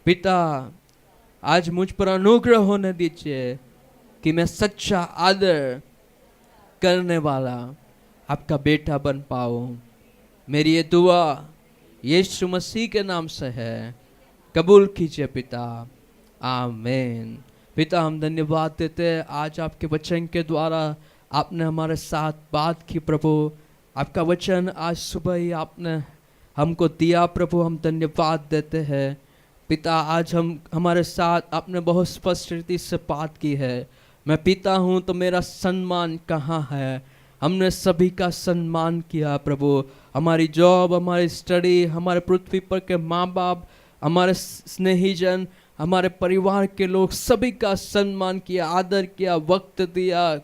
पिता, आज मुझ पर अनुग्रह होने दीजिए कि मैं सच्चा आदर करने वाला आपका बेटा बन पाऊँ। मेरी ये दुआ यीशु मसीह के नाम से है। कबूल कीजिए पिता, आमीन। पिता, हम धन्यवाद देते हैं आज आपके वचन के द्वारा आपने हमारे साथ बात की प्रभु। आपका वचन आज सुबह ही आपने हमको दिया प्रभु, हम धन्यवाद देते हैं। पिता, आज हमारे साथ आपने बहुत स्पष्ट रीति से बात की है। मैं पिता हूँ तो मेरा सम्मान कहाँ है? हमने सभी का सम्मान किया प्रभु। हमारी जॉब, हमारी स्टडी, हमारे पृथ्वी पर के माँ बाप, हमारे स्नेहीजन, हमारे परिवार के लोग, सभी का सम्मान किया, आदर किया, वक्त दिया,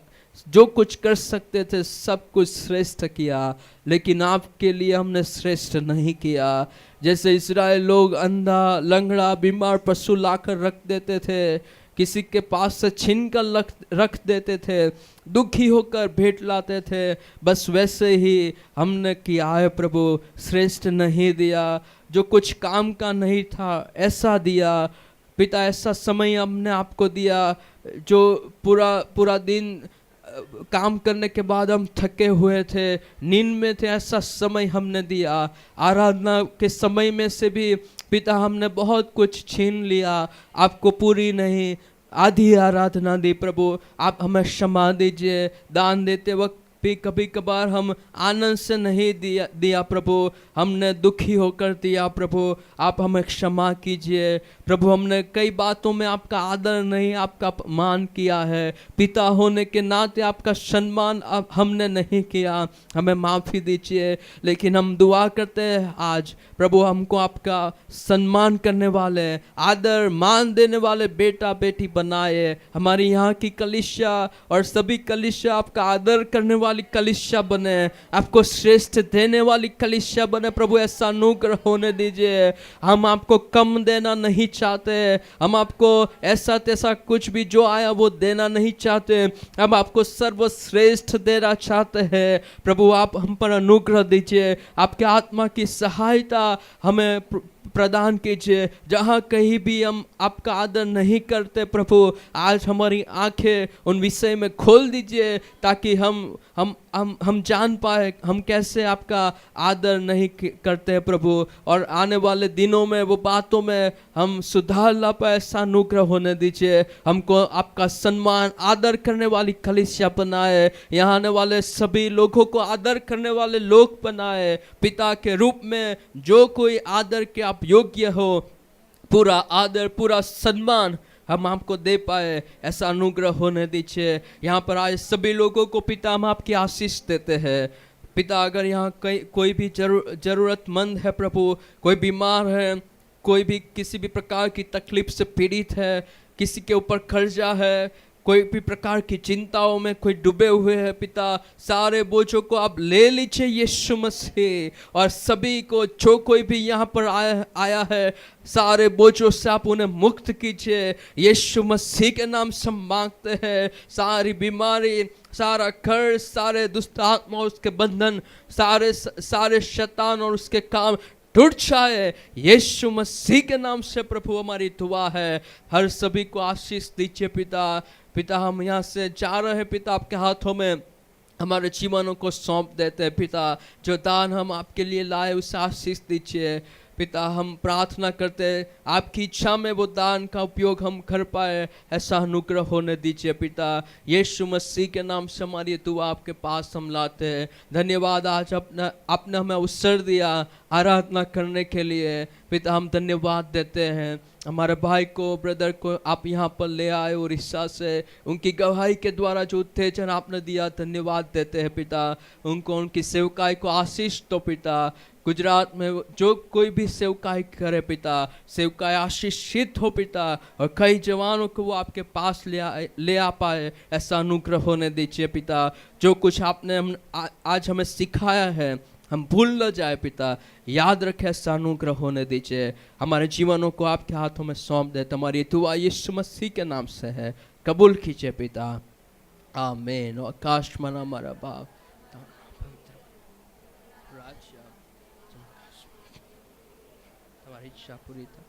जो कुछ कर सकते थे सब कुछ श्रेष्ठ किया। लेकिन आपके लिए हमने श्रेष्ठ नहीं किया। जैसे इस्राएल लोग अंधा, लंगड़ा, बीमार पशु लाकर रख देते थे, किसी के पास से छीन कर रख देते थे, दुखी होकर भेंट लाते थे, बस वैसे ही हमने किया है प्रभु। श्रेष्ठ नहीं दिया, जो कुछ काम का नहीं था ऐसा दिया पिता। ऐसा समय हमने आपको दिया जो पूरा दिन काम करने के बाद हम थके हुए थे, नींद में थे, ऐसा समय हमने दिया। आराधना के समय में से भी पिता हमने बहुत कुछ छीन लिया, आपको पूरी नहीं आधी आराधना दी प्रभु। आप हमें क्षमा दीजिए। दान देते वक्त भी कभी कभार हम आनंद से नहीं दिया प्रभु, हमने दुखी होकर दिया प्रभु, आप हमें क्षमा कीजिए प्रभु। हमने कई बातों में आपका आदर नहीं, आपका अपमान किया है। पिता होने के नाते आपका सम्मान हमने नहीं किया, हमें माफ़ी दीजिए। लेकिन हम दुआ करते हैं आज प्रभु हमको आपका सम्मान करने वाले, आदर मान देने वाले बेटा बेटी बनाए। हमारी यहाँ की कलीसिया और सभी कलीसिया आपका आदर करने वाली कलीसिया बने, आपको श्रेष्ठ देने वाली कलीसिया बने प्रभु। ऐसा अनुग्रह होने दीजिए। हम आपको कम देना नहीं चाहते, हम आपको ऐसा तैसा कुछ भी जो आया वो देना नहीं चाहते, हम आपको सर्वश्रेष्ठ देना चाहते हैं प्रभु। आप हम पर अनुग्रह दीजिए, आपके आत्मा की सहायता हमें प्रदान कीजिए। जहाँ कहीं भी हम आपका आदर नहीं करते प्रभु, आज हमारी आंखें उन विषय में खोल दीजिए, ताकि हम जान पाए हम कैसे आपका आदर नहीं करते प्रभु, और आने वाले दिनों में वो बातों में हम सुधार ला पाए। ऐसा अनुग्रह होने दीजिए। हमको आपका सम्मान आदर करने वाली कलीसिया बनाए, यहाँ आने वाले सभी लोगों को आदर करने वाले लोग बनाए पिता के रूप में। जो कोई आदर के आप योग्य हो, पूरा आदर पूरा सम्मान हम आपको दे पाए, ऐसा अनुग्रह होने दीजिए। यहाँ पर आए सभी लोगों को पिता हम आपकी आशीष देते हैं पिता। अगर यहाँ कोई भी जरूरतमंद है प्रभु, कोई बीमार है, कोई भी किसी भी प्रकार की तकलीफ से पीड़ित है, किसी के ऊपर कर्जा है, कोई भी प्रकार की चिंताओं में कोई डूबे हुए हैं पिता, सारे बोझों को आप ले लीजिए यीशु मसीह। और सभी को जो कोई भी यहाँ पर आया है, सारे बोझों से आप उन्हें मुक्त कीजिए यीशु मसीह के नाम से मांगते हैं। सारी बीमारी, सारा कर्ज, सारे दुष्ट आत्मा, उसके बंधन, सारे शैतान और उसके काम टूट जाए यीशु मसीह के नाम से प्रभु। हमारी दुआ है, हर सभी को आशीष दीजिए पिता। हम यहाँ से जा रहे हैं पिता, आपके हाथों में हमारे जीवनों को सौंप देते हैं पिता। जो दान हम आपके लिए लाए उसे आशीष दीजिए पिता। हम प्रार्थना करते हैं आपकी इच्छा में वो दान का उपयोग हम कर पाए, ऐसा अनुग्रह होने दीजिए पिता। यीशु मसीह के नाम से हमारी दुआ आपके पास हम लाते हैं। धन्यवाद, आज आपने हमें अवसर दिया आराधना करने के लिए पिता, हम धन्यवाद देते हैं। हमारे भाई को, ब्रदर को आप यहाँ पर ले आए और इच्छा से उनकी गवाही के द्वारा जो उत्तेजन आपने दिया, धन्यवाद देते हैं पिता। उनको उनकी सेवकाई को आशीष दो पिता। गुजरात में जो कोई भी सेवकाई करे पिता, सेवकाई आशीषित हो पिता, और कई जवानों को वो आपके पास ले आ पाए, ऐसा अनुग्रह होने दीजिए पिता। जो कुछ आपने आज हमें सिखाया है हम भूल न जाए पिता, याद रखे, ऐसा अनुग्रह होने दीजिए। हमारे जीवनों को आपके हाथों में सौंप देते। हमारी दुआ यीशु मसीह के नाम से है, कबूल कीजिए पिता, आमीन। और आकाश में हमारा बाप, તમારી ઈચ્છા પૂરી થાય।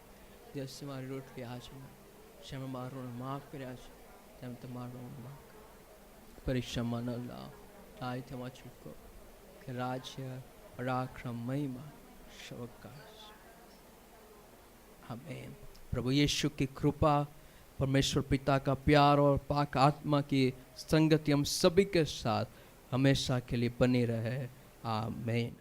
દિવસે મારી રોટલી આજ ક્ષમા મારો માફ કર્યા છે તેમ તમારો માફ પરીક્ષા માં ન લાવ, લાય તેમાં ચૂકો કે રાજ્ય पराक्रम महिमा शवकाश, आमीन। प्रभु यीशु की कृपा, परमेश्वर पिता का प्यार और पाक आत्मा की संगति हम सभी के साथ हमेशा के लिए बनी रहे, आमीन।